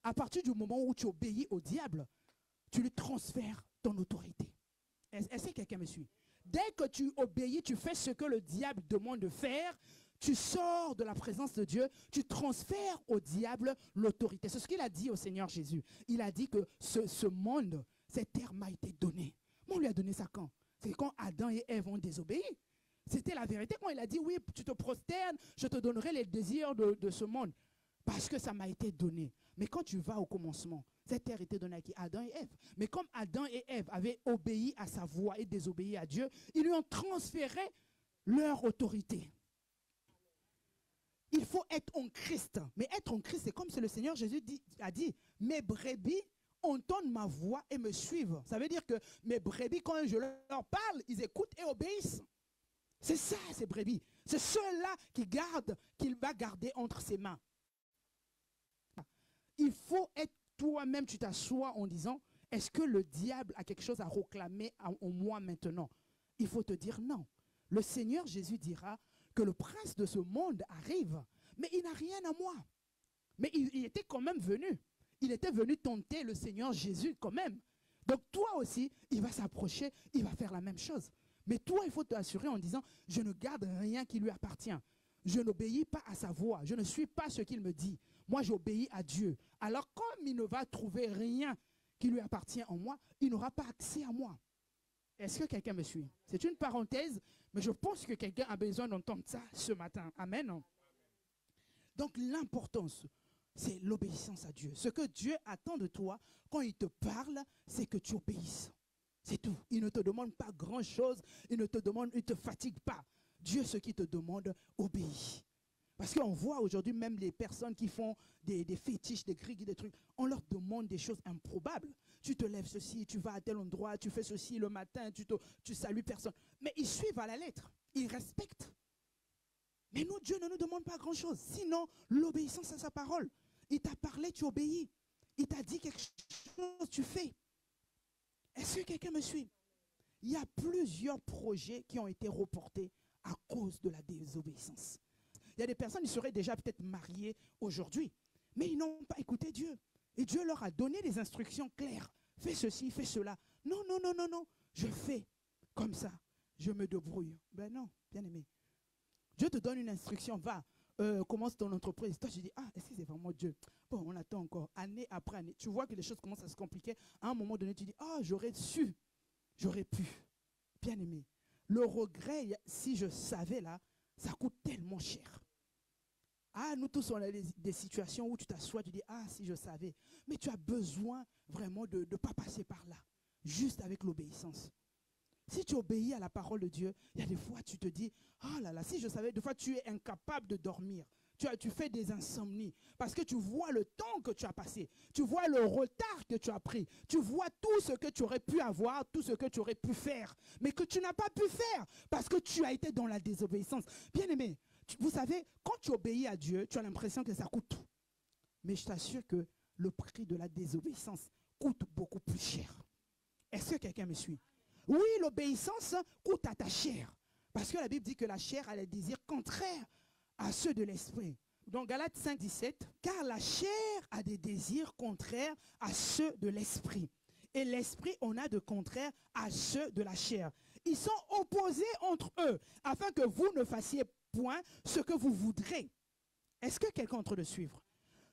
à partir du moment où tu obéis au diable, tu lui transfères ton autorité. Est-ce que quelqu'un me suit? Dès que tu obéis, tu fais ce que le diable demande de faire, tu sors de la présence de Dieu, tu transfères au diable l'autorité. C'est ce qu'il a dit au Seigneur Jésus. Il a dit que ce monde, cette terre m'a été donnée. Mais on lui a donné ça quand? C'est quand Adam et Ève ont désobéi. C'était la vérité quand il a dit, oui, tu te prosternes, je te donnerai les désirs de ce monde. Parce que ça m'a été donné. Mais quand tu vas au commencement, cette terre était donnée à qui? Adam et Ève. Mais comme Adam et Ève avaient obéi à sa voix et désobéi à Dieu, ils lui ont transféré leur autorité. Il faut être en Christ. Mais être en Christ, c'est comme si le Seigneur Jésus a dit, mes brebis entendent ma voix et me suivent. Ça veut dire que mes brebis, quand je leur parle, ils écoutent et obéissent. C'est ça, ces brebis. C'est ceux-là qu'il va garder entre ses mains. Il faut être toi-même, tu t'assois en disant, est-ce que le diable a quelque chose à réclamer en moi maintenant? Il faut te dire non. Le Seigneur Jésus dira que le prince de ce monde arrive, mais il n'a rien à moi. Mais il était quand même venu. Il était venu tenter le Seigneur Jésus quand même. Donc toi aussi, il va s'approcher, il va faire la même chose. Mais toi, il faut t'assurer en disant, je ne garde rien qui lui appartient. Je n'obéis pas à sa voix. Je ne suis pas ce qu'il me dit. Moi, j'obéis à Dieu. Alors, comme il ne va trouver rien qui lui appartient en moi, il n'aura pas accès à moi. Est-ce que quelqu'un me suit? C'est une parenthèse, mais je pense que quelqu'un a besoin d'entendre ça ce matin. Amen. Donc, l'importance, c'est l'obéissance à Dieu. Ce que Dieu attend de toi, quand il te parle, c'est que tu obéisses. C'est tout. Il ne te demande pas grand-chose. Il ne te fatigue pas. Dieu, ce qu'il te demande, obéis. Parce qu'on voit aujourd'hui même les personnes qui font des fétiches, des grigues, des trucs, on leur demande des choses improbables. Tu te lèves ceci, tu vas à tel endroit, tu fais ceci le matin, tu salues personne. Mais ils suivent à la lettre, ils respectent. Mais nous, Dieu ne nous demande pas grand-chose. Sinon, l'obéissance à sa parole. Il t'a parlé, tu obéis. Il t'a dit quelque chose, tu fais. Est-ce que quelqu'un me suit? Il y a plusieurs projets qui ont été reportés à cause de la désobéissance. Il y a des personnes qui seraient déjà peut-être mariées aujourd'hui, mais ils n'ont pas écouté Dieu. Et Dieu leur a donné des instructions claires. Fais ceci, fais cela. Non, non, non, non, non. Je fais comme ça. Je me débrouille. Ben non, bien aimé. Dieu te donne une instruction. Va, commence ton entreprise. Toi, tu dis, ah, est-ce que c'est vraiment Dieu? Bon, on attend encore. Année après année. Tu vois que les choses commencent à se compliquer. À un moment donné, tu dis, ah, j'aurais su. J'aurais pu. Bien aimé. Le regret, si je savais là, ça coûte tellement cher. Ah, nous tous, on a des situations où tu t'assois, tu dis, ah, si je savais. Mais tu as besoin vraiment de ne pas passer par là. Juste avec l'obéissance. Si tu obéis à la parole de Dieu, il y a des fois, tu te dis, oh là là, si je savais, des fois, tu es incapable de dormir. Tu fais des insomnies parce que tu vois le temps que tu as passé. Tu vois le retard que tu as pris. Tu vois tout ce que tu aurais pu avoir, tout ce que tu aurais pu faire, mais que tu n'as pas pu faire parce que tu as été dans la désobéissance. Bien aimé, vous savez, quand tu obéis à Dieu, tu as l'impression que ça coûte tout. Mais je t'assure que le prix de la désobéissance coûte beaucoup plus cher. Est-ce que quelqu'un me suit? Oui, l'obéissance coûte à ta chair. Parce que la Bible dit que la chair a les désirs contraires à ceux de l'esprit. Dans Galates 5, 17, car la chair a des désirs contraires à ceux de l'esprit. Et l'esprit en a de contraires à ceux de la chair. Ils sont opposés entre eux, afin que vous ne fassiez point ce que vous voudrez. Est-ce que quelqu'un est en train de suivre?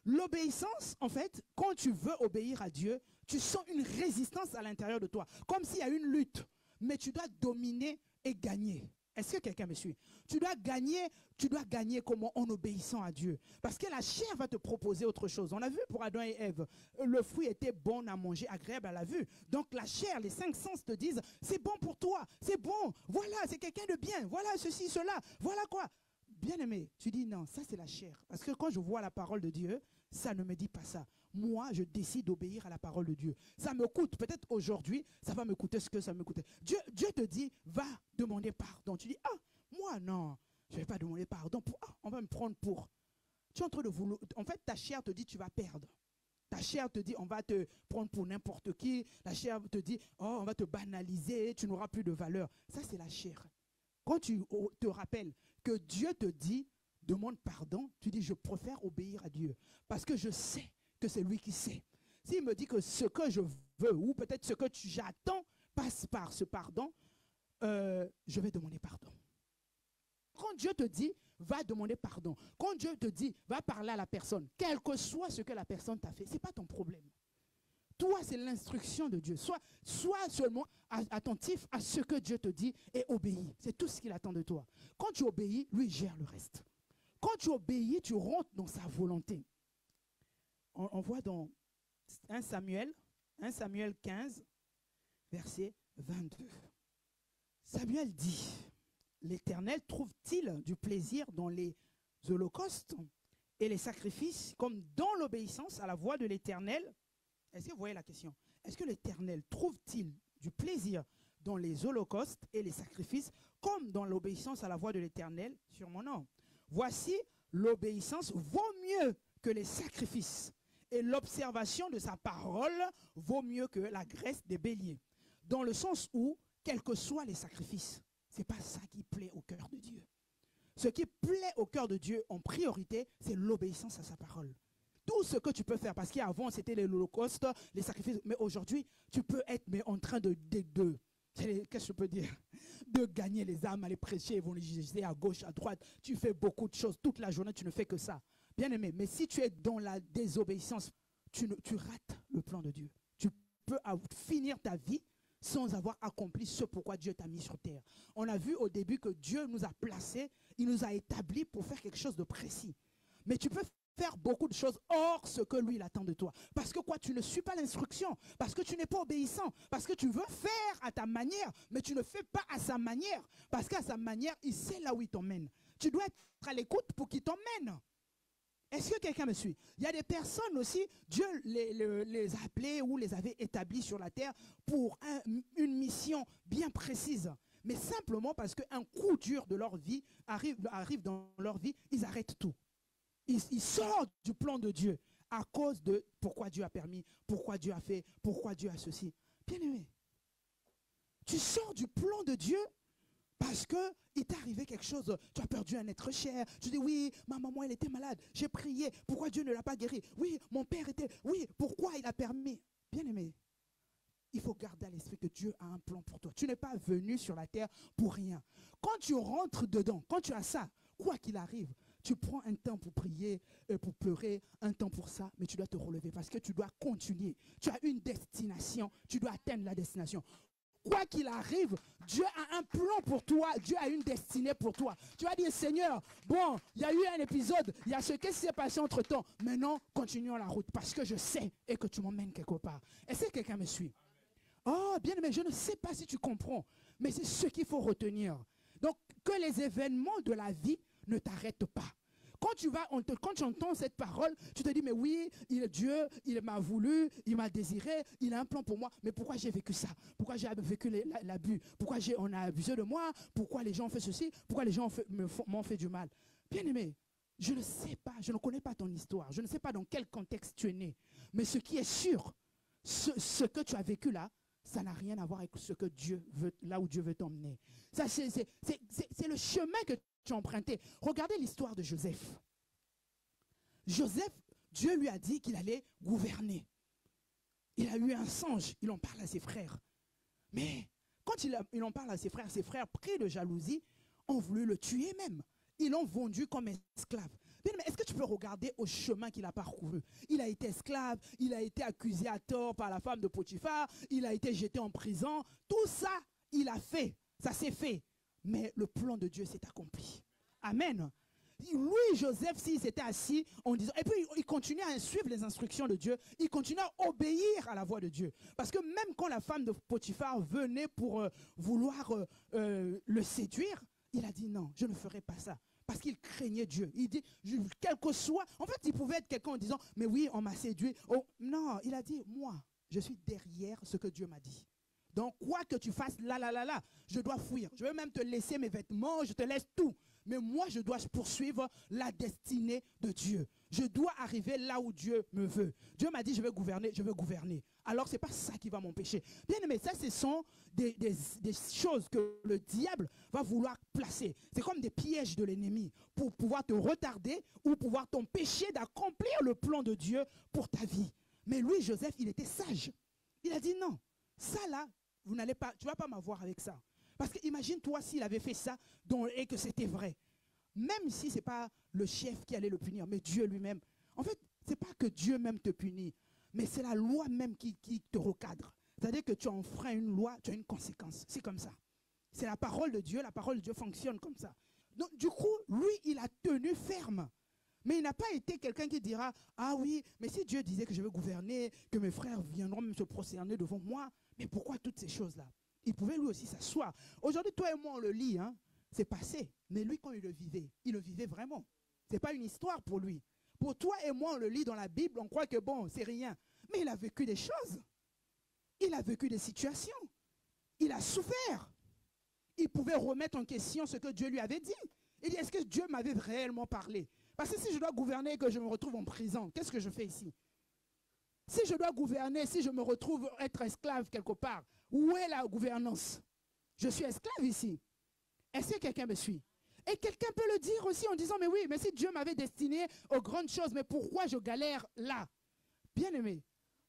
L'obéissance, en fait, quand tu veux obéir à Dieu, tu sens une résistance à l'intérieur de toi. Comme s'il y a une lutte, mais tu dois dominer et gagner. Est-ce que quelqu'un me suit? Tu dois gagner comment? En obéissant à Dieu. Parce que la chair va te proposer autre chose. On a vu pour Adam et Ève, le fruit était bon à manger, agréable à la vue. Donc la chair, les 5 sens te disent, c'est bon pour toi, c'est bon, voilà, c'est quelqu'un de bien, voilà ceci, cela, voilà quoi. Bien-aimé, tu dis non, ça c'est la chair. Parce que quand je vois la parole de Dieu, ça ne me dit pas ça. Moi, je décide d'obéir à la parole de Dieu. Ça me coûte, peut-être aujourd'hui, ça va me coûter ce que ça me coûtait. Dieu te dit, va demander pardon. Tu dis, ah, moi non, je ne vais pas demander pardon. On va me prendre pour. Tu es en train de vouloir. En fait, ta chair te dit, tu vas perdre. Ta chair te dit, on va te prendre pour n'importe qui. La chair te dit, oh, on va te banaliser, tu n'auras plus de valeur. Ça, c'est la chair. Quand tu te rappelles que Dieu te dit, demande pardon, tu dis, je préfère obéir à Dieu. Parce que je sais que c'est lui qui sait. S'il me dit que ce que je veux, ou peut-être ce que j'attends, passe par ce pardon, je vais demander pardon. Quand Dieu te dit, va demander pardon. Quand Dieu te dit, va parler à la personne, quel que soit ce que la personne t'a fait, ce n'est pas ton problème. Toi, c'est l'instruction de Dieu. Sois seulement attentif à ce que Dieu te dit et obéis. C'est tout ce qu'il attend de toi. Quand tu obéis, lui gère le reste. Quand tu obéis, tu rentres dans sa volonté. On voit dans 1 Samuel 15, verset 22. Samuel dit, l'Éternel trouve-t-il du plaisir dans les holocaustes et les sacrifices comme dans l'obéissance à la voix de l'Éternel? Est-ce que vous voyez la question? Est-ce que l'Éternel trouve-t-il du plaisir dans les holocaustes et les sacrifices comme dans l'obéissance à la voix de l'Éternel? Sûrement non. Voici, l'obéissance vaut mieux que les sacrifices et l'observation de sa parole vaut mieux que la graisse des béliers. Dans le sens où, quels que soient les sacrifices, ce n'est pas ça qui plaît au cœur de Dieu. Ce qui plaît au cœur de Dieu en priorité, c'est l'obéissance à sa parole. Tout ce que tu peux faire, parce qu'avant c'était l'Holocauste, les sacrifices, mais aujourd'hui, tu peux être en train qu'est-ce que je peux dire? De gagner les âmes, aller prêcher, évangéliser à gauche, à droite. Tu fais beaucoup de choses. Toute la journée, tu ne fais que ça. Bien aimé, mais si tu es dans la désobéissance, tu rates le plan de Dieu. Tu peux finir ta vie sans avoir accompli ce pourquoi Dieu t'a mis sur terre. On a vu au début que Dieu nous a placés, il nous a établis pour faire quelque chose de précis. Mais tu peux faire beaucoup de choses hors ce que lui il attend de toi. Parce que quoi, tu ne suis pas l'instruction, parce que tu n'es pas obéissant, parce que tu veux faire à ta manière, mais tu ne fais pas à sa manière, parce qu'à sa manière, il sait là où il t'emmène. Tu dois être à l'écoute pour qu'il t'emmène. Est-ce que quelqu'un me suit? Il y a des personnes aussi, Dieu les a appelées ou les avait établies sur la terre pour une mission bien précise. Mais simplement parce qu'un coup dur de leur vie arrive dans leur vie, ils arrêtent tout. Ils sortent du plan de Dieu à cause de pourquoi Dieu a permis, pourquoi Dieu a fait, pourquoi Dieu a ceci. Bien aimé, tu sors du plan de Dieu parce qu'il t'est arrivé quelque chose, tu as perdu un être cher, tu dis oui, ma maman elle était malade, j'ai prié, pourquoi Dieu ne l'a pas guéri? Oui, mon père était, oui, pourquoi il a permis? Bien aimé, il faut garder à l'esprit que Dieu a un plan pour toi. Tu n'es pas venu sur la terre pour rien. Quand tu rentres dedans, quand tu as ça, quoi qu'il arrive, tu prends un temps pour prier, pour pleurer, un temps pour ça, mais tu dois te relever parce que tu dois continuer. Tu as une destination, tu dois atteindre la destination. Quoi qu'il arrive, Dieu a un plan pour toi, Dieu a une destinée pour toi. Tu vas dire, Seigneur, bon, il y a eu un épisode, il y a ce qui s'est passé entre-temps. Maintenant, continuons la route parce que je sais et que tu m'emmènes quelque part. Est-ce que quelqu'un me suit? Oh, bien aimé, je ne sais pas si tu comprends, mais c'est ce qu'il faut retenir. Donc, que les événements de la vie ne t'arrêtent pas. Quand tu entends cette parole, tu te dis, mais oui, Dieu, il m'a voulu, il m'a désiré, il a un plan pour moi. Mais pourquoi j'ai vécu ça? Pourquoi j'ai vécu l'abus? Pourquoi on a abusé de moi? Pourquoi les gens ont fait ceci? Pourquoi les gens m'ont fait du mal? Bien aimé, je ne sais pas, je ne connais pas ton histoire. Je ne sais pas dans quel contexte tu es né. Mais ce qui est sûr, ce que tu as vécu là, ça n'a rien à voir avec ce que Dieu veut, là où Dieu veut t'emmener. Ça, c'est le chemin que tu as emprunté. Regardez l'histoire de Joseph. Joseph, Dieu lui a dit qu'il allait gouverner. Il a eu un songe, il en parle à ses frères. Mais quand il en parle à ses frères pris de jalousie, ont voulu le tuer même. Ils l'ont vendu comme esclave. Mais est-ce que tu peux regarder au chemin qu'il a parcouru? Il a été esclave, il a été accusé à tort par la femme de Potiphar, il a été jeté en prison. Tout ça, il a fait. Ça s'est fait. mais le plan de Dieu s'est accompli. Amen. Lui, Joseph, s'il s'était assis en disant, et puis il continuait à suivre les instructions de Dieu, il continuait à obéir à la voix de Dieu. Parce que même quand la femme de Potiphar venait pour vouloir le séduire, il a dit non, je ne ferai pas ça. Parce qu'il craignait Dieu. Il dit, quel que soit, en fait, il pouvait être quelqu'un en disant, mais oui, on m'a séduit. Oh, non, il a dit, moi, je suis derrière ce que Dieu m'a dit. Donc, quoi que tu fasses, là, je dois fuir. Je veux même te laisser mes vêtements, je te laisse tout. Mais moi, je dois poursuivre la destinée de Dieu. Je dois arriver là où Dieu me veut. Dieu m'a dit, je vais gouverner, je veux gouverner. Alors, ce n'est pas ça qui va m'empêcher. Bien aimé, ça, ce sont des choses que le diable va vouloir placer. C'est comme des pièges de l'ennemi pour pouvoir te retarder ou pouvoir t'empêcher d'accomplir le plan de Dieu pour ta vie. Mais lui, Joseph, il était sage. Il a dit non, ça là, tu ne vas pas m'avoir avec ça. Parce que imagine-toi s'il avait fait ça et que c'était vrai. Même si ce n'est pas le chef qui allait le punir, mais Dieu lui-même. En fait, ce n'est pas que Dieu même te punit, mais c'est la loi même qui te recadre. C'est-à-dire que tu enfreins une loi, tu as une conséquence. C'est comme ça. C'est la parole de Dieu fonctionne comme ça. Donc du coup, lui, il a tenu ferme. Mais il n'a pas été quelqu'un qui dira, ah oui, mais si Dieu disait que je vais gouverner, que mes frères viendront me se prosterner devant moi, mais pourquoi toutes ces choses-là? Il pouvait lui aussi s'asseoir. Aujourd'hui, toi et moi, on le lit, hein? C'est passé. Mais lui, quand il le vivait vraiment. Ce n'est pas une histoire pour lui. Pour toi et moi, on le lit dans la Bible, on croit que bon, c'est rien. Mais il a vécu des choses. Il a vécu des situations. Il a souffert. Il pouvait remettre en question ce que Dieu lui avait dit. Il dit, est-ce que Dieu m'avait réellement parlé? Parce que si je dois gouverner et que je me retrouve en prison, qu'est-ce que je fais ici? Si je dois gouverner, si je me retrouve être esclave quelque part, où est la gouvernance? Je suis esclave ici. Est-ce que quelqu'un me suit? Et quelqu'un peut le dire aussi en disant, mais oui, mais si Dieu m'avait destiné aux grandes choses, mais pourquoi je galère là? Bien-aimé,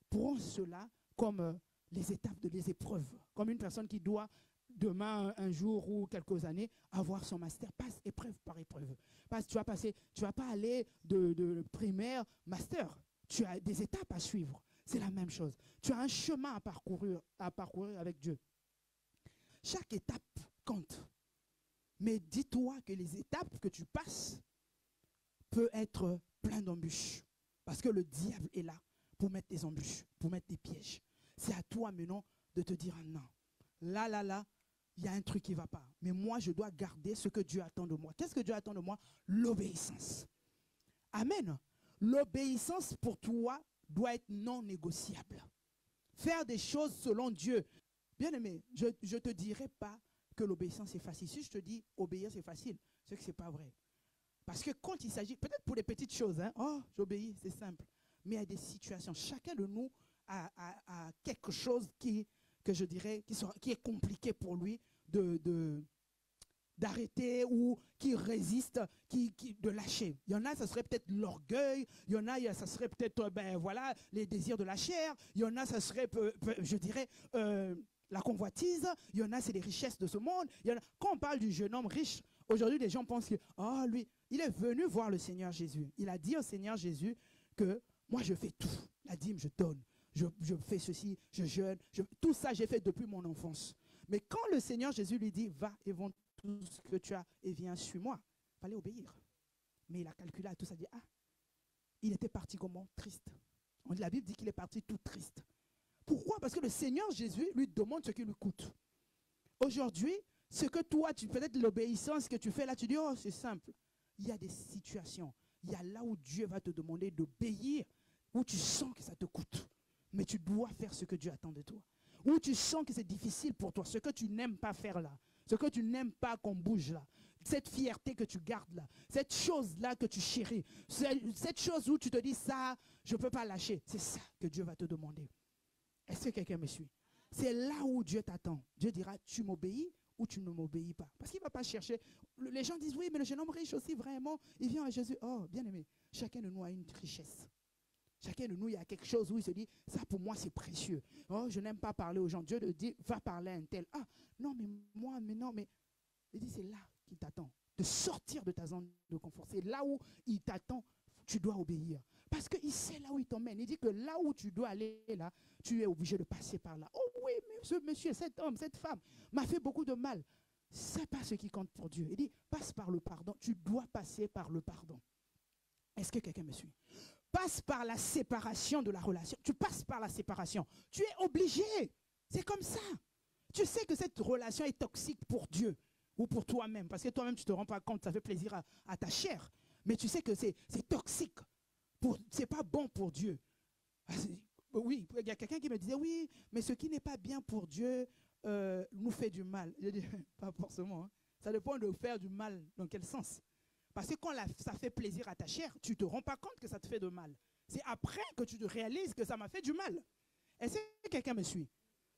prends cela comme les étapes des épreuves, comme une personne qui doit demain, un jour ou quelques années, avoir son master. Passe épreuve par épreuve. Tu vas pas aller de primaire, master. Tu as des étapes à suivre. C'est la même chose. Tu as un chemin à parcourir avec Dieu. Chaque étape compte. Mais dis-toi que les étapes que tu passes peuvent être pleines d'embûches. Parce que le diable est là pour mettre des embûches, pour mettre des pièges. C'est à toi maintenant de te dire non. Là, il y a un truc qui ne va pas. Mais moi, je dois garder ce que Dieu attend de moi. Qu'est-ce que Dieu attend de moi? L'obéissance. Amen. L'obéissance pour toi doit être non négociable. Faire des choses selon Dieu. Bien aimé, je ne te dirai pas que l'obéissance est facile. Si je te dis obéir c'est facile, c'est que ce n'est pas vrai. Parce que quand il s'agit, peut-être pour les petites choses, hein, oh, j'obéis, c'est simple. Mais il y a des situations. Chacun de nous a quelque chose que je dirais, qui est compliqué pour lui d'arrêter ou qui résiste, de lâcher. Il y en a, ça serait peut-être l'orgueil. Il y en a, ça serait peut-être, les désirs de la chair. Il y en a, ça serait, je dirais, la convoitise. Il y en a, c'est les richesses de ce monde. Quand on parle du jeune homme riche, aujourd'hui, les gens pensent que, lui, il est venu voir le Seigneur Jésus. Il a dit au Seigneur Jésus que moi, je fais tout. La dîme, je donne. Je fais ceci, je jeûne. Tout ça, j'ai fait depuis mon enfance. Mais quand le Seigneur Jésus lui dit, va et vends tout ce que tu as et viens, suis-moi, il fallait obéir. Mais il a calculé à tout ça, dit, il était parti comment? Triste. La Bible dit qu'il est parti tout triste. Pourquoi? Parce que le Seigneur Jésus lui demande ce qui lui coûte. Aujourd'hui, ce que toi, peut-être l'obéissance que tu fais là, tu dis, oh, c'est simple. Il y a des situations. Il y a là où Dieu va te demander d'obéir, où tu sens que ça te coûte. Mais tu dois faire ce que Dieu attend de toi. Où tu sens que c'est difficile pour toi, ce que tu n'aimes pas faire là, ce que tu n'aimes pas qu'on bouge là, cette fierté que tu gardes là, cette chose-là que tu chéris, cette chose où tu te dis ça, je ne peux pas lâcher. C'est ça que Dieu va te demander. Est-ce que quelqu'un me suit? C'est là où Dieu t'attend. Dieu dira, tu m'obéis ou tu ne m'obéis pas. Parce qu'il ne va pas chercher. Les gens disent, oui, mais le jeune homme riche aussi, vraiment, il vient à Jésus. Oh, bien aimé, chacun de nous a une richesse. Chacun de nous, il y a quelque chose où il se dit, ça pour moi c'est précieux. Oh, je n'aime pas parler aux gens. Dieu te dit, va parler à un tel. Ah, non, mais moi, mais non, mais. Il dit, c'est là qu'il t'attend. De sortir de ta zone de confort. C'est là où il t'attend, tu dois obéir. Parce qu'il sait là où il t'emmène. Il dit que là où tu dois aller, là, tu es obligé de passer par là. Oh oui, mais ce monsieur, cet homme, cette femme m'a fait beaucoup de mal. c'est pas ce qui compte pour Dieu. Il dit, passe par le pardon. Tu dois passer par le pardon. Est-ce que quelqu'un me suit? Passe par la séparation de la relation. Tu passes par la séparation. Tu es obligé. C'est comme ça. Tu sais que cette relation est toxique pour Dieu ou pour toi-même. Parce que toi-même, tu ne te rends pas compte, ça fait plaisir à ta chair. Mais tu sais que c'est toxique. Ce n'est pas bon pour Dieu. Oui, il y a quelqu'un qui me disait, oui, mais ce qui n'est pas bien pour Dieu nous fait du mal. Je dis, pas forcément. Hein. Ça dépend de faire du mal dans quel sens. Parce que quand ça fait plaisir à ta chair, tu ne te rends pas compte que ça te fait de mal. C'est après que tu te réalises que ça m'a fait du mal. Est-ce que quelqu'un me suit?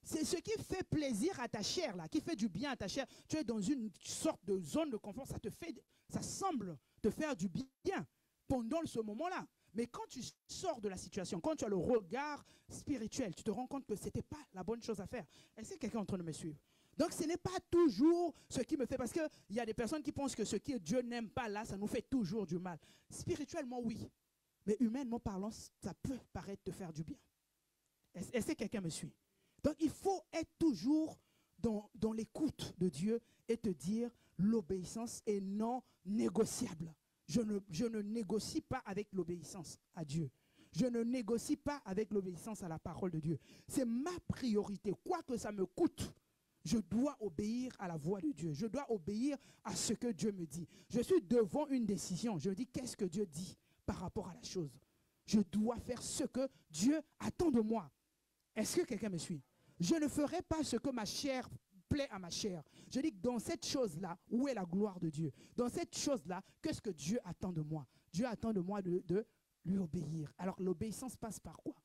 C'est ce qui fait plaisir à ta chair, là, qui fait du bien à ta chair. Tu es dans une sorte de zone de confort, ça semble te faire du bien pendant ce moment-là. Mais quand tu sors de la situation, quand tu as le regard spirituel, tu te rends compte que ce n'était pas la bonne chose à faire. Est-ce que quelqu'un est en train de me suivre? Donc ce n'est pas toujours ce qui me fait, parce qu'il y a des personnes qui pensent que ce que Dieu n'aime pas là, ça nous fait toujours du mal. Spirituellement, oui. Mais humainement parlant, ça peut paraître te faire du bien. Est-ce que quelqu'un me suit? Donc il faut être toujours dans l'écoute de Dieu et te dire l'obéissance est non négociable. Je ne négocie pas avec l'obéissance à Dieu. Je ne négocie pas avec l'obéissance à la parole de Dieu. C'est ma priorité. Quoi que ça me coûte, je dois obéir à la voix de Dieu. Je dois obéir à ce que Dieu me dit. Je suis devant une décision. Je me dis, qu'est-ce que Dieu dit par rapport à la chose? Je dois faire ce que Dieu attend de moi. Est-ce que quelqu'un me suit? Je ne ferai pas ce que ma chair plaît à ma chair. Je dis que dans cette chose-là, où est la gloire de Dieu? Dans cette chose-là, qu'est-ce que Dieu attend de moi? Dieu attend de moi de lui obéir. Alors l'obéissance passe par quoi?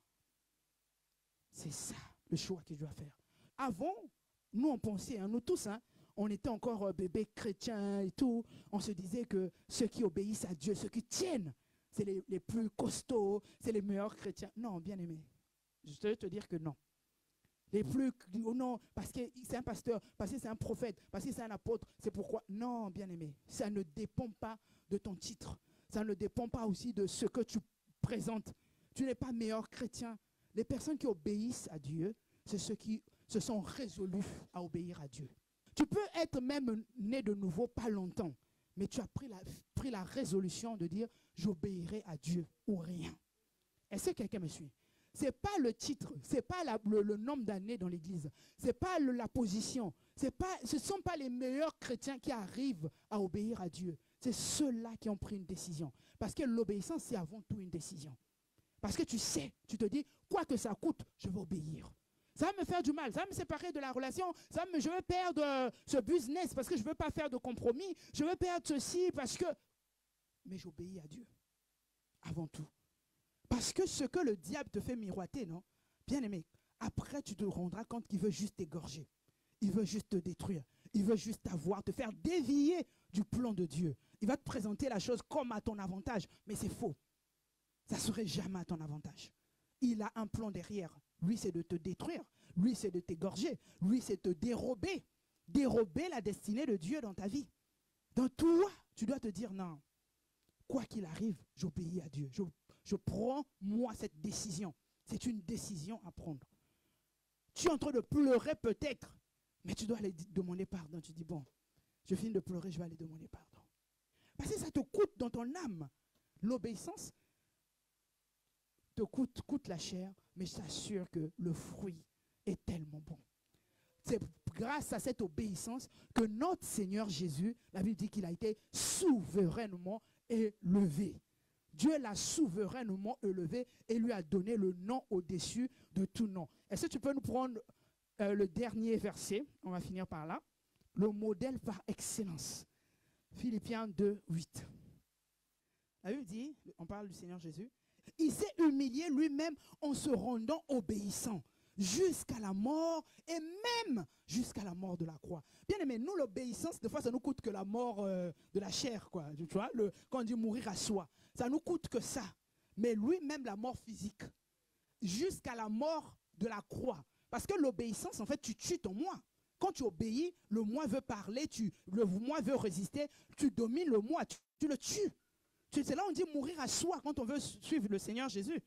C'est ça le choix que je dois faire. Avant, nous on pensait, hein, nous tous, hein, on était encore bébés chrétiens et tout. On se disait que ceux qui obéissent à Dieu, ceux qui tiennent, c'est les plus costauds, c'est les meilleurs chrétiens. Non, bien aimé. Je vais te dire que non. Les plus, non, parce que c'est un pasteur, parce que c'est un prophète, parce que c'est un apôtre, c'est pourquoi. Non, bien aimé, ça ne dépend pas de ton titre. Ça ne dépend pas aussi de ce que tu présentes. Tu n'es pas meilleur chrétien. Les personnes qui obéissent à Dieu, c'est ceux qui se sont résolus à obéir à Dieu. Tu peux être même né de nouveau pas longtemps, mais tu as pris la résolution de dire j'obéirai à Dieu ou rien. Est-ce que quelqu'un me suit? Ce n'est pas le titre, ce n'est pas le nombre d'années dans l'église, ce n'est pas la position, ce ne sont pas les meilleurs chrétiens qui arrivent à obéir à Dieu. C'est ceux-là qui ont pris une décision. Parce que l'obéissance, c'est avant tout une décision. Parce que tu sais, tu te dis, quoi que ça coûte, je vais obéir. Ça va me faire du mal, ça va me séparer de la relation, je vais perdre ce business parce que je ne veux pas faire de compromis, je vais perdre ceci parce que... Mais j'obéis à Dieu, avant tout. Parce que ce que le diable te fait miroiter, non? Bien aimé, après tu te rendras compte qu'il veut juste t'égorger. Il veut juste te détruire. Il veut juste t'avoir, te faire dévier du plan de Dieu. Il va te présenter la chose comme à ton avantage, mais c'est faux. Ça ne serait jamais à ton avantage. Il a un plan derrière. Lui, c'est de te détruire. Lui, c'est de t'égorger. Lui, c'est de te dérober. Dérober la destinée de Dieu dans ta vie. Donc toi, tu dois te dire non. Quoi qu'il arrive, j'obéis à Dieu. Je prends, moi, cette décision. C'est une décision à prendre. Tu es en train de pleurer peut-être, mais tu dois aller demander pardon. Tu dis, bon, je finis de pleurer, je vais aller demander pardon. Parce que ça te coûte dans ton âme. L'obéissance te coûte la chair, mais je t'assure que le fruit est tellement bon. C'est grâce à cette obéissance que notre Seigneur Jésus, la Bible dit qu'il a été souverainement élevé. Dieu l'a souverainement élevé et lui a donné le nom au-dessus de tout nom. Est-ce que tu peux nous prendre le dernier verset? On va finir par là. Le modèle par excellence. Philippiens 2, 8. La Bible dit, on parle du Seigneur Jésus, il s'est humilié lui-même en se rendant obéissant jusqu'à la mort et même jusqu'à la mort de la croix. Bien aimé, nous l'obéissance, des fois ça nous coûte que la mort de la chair, quoi. Tu vois, quand on dit mourir à soi, ça nous coûte que ça. Mais lui-même la mort physique, jusqu'à la mort de la croix. Parce que l'obéissance, en fait, tu tues ton moi. Quand tu obéis, le moi veut parler, le moi veut résister, tu domines le moi, tu le tues. C'est là on dit mourir à soi quand on veut suivre le Seigneur Jésus.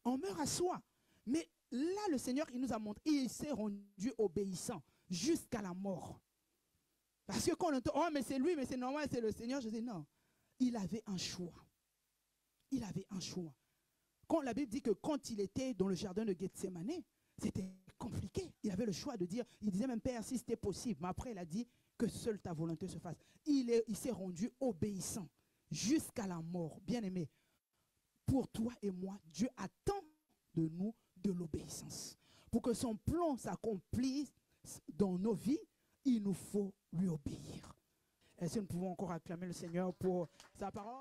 On meurt à soi. Mais là, le Seigneur, il nous a montré, il s'est rendu obéissant jusqu'à la mort. Parce que quand on entend, oh mais c'est lui, mais c'est normal, c'est le Seigneur, je dis non. Il avait un choix. Il avait un choix. Quand la Bible dit que quand il était dans le jardin de Gethsémane, c'était compliqué. Il avait le choix de dire, il disait même Père, si c'était possible. Mais après, il a dit que seule ta volonté se fasse. Il s'est rendu obéissant jusqu'à la mort. Bien aimé, pour toi et moi, Dieu attend de nous de l'obéissance. Pour que son plan s'accomplisse dans nos vies, il nous faut lui obéir. Est-ce que nous pouvons encore acclamer le Seigneur pour sa parole?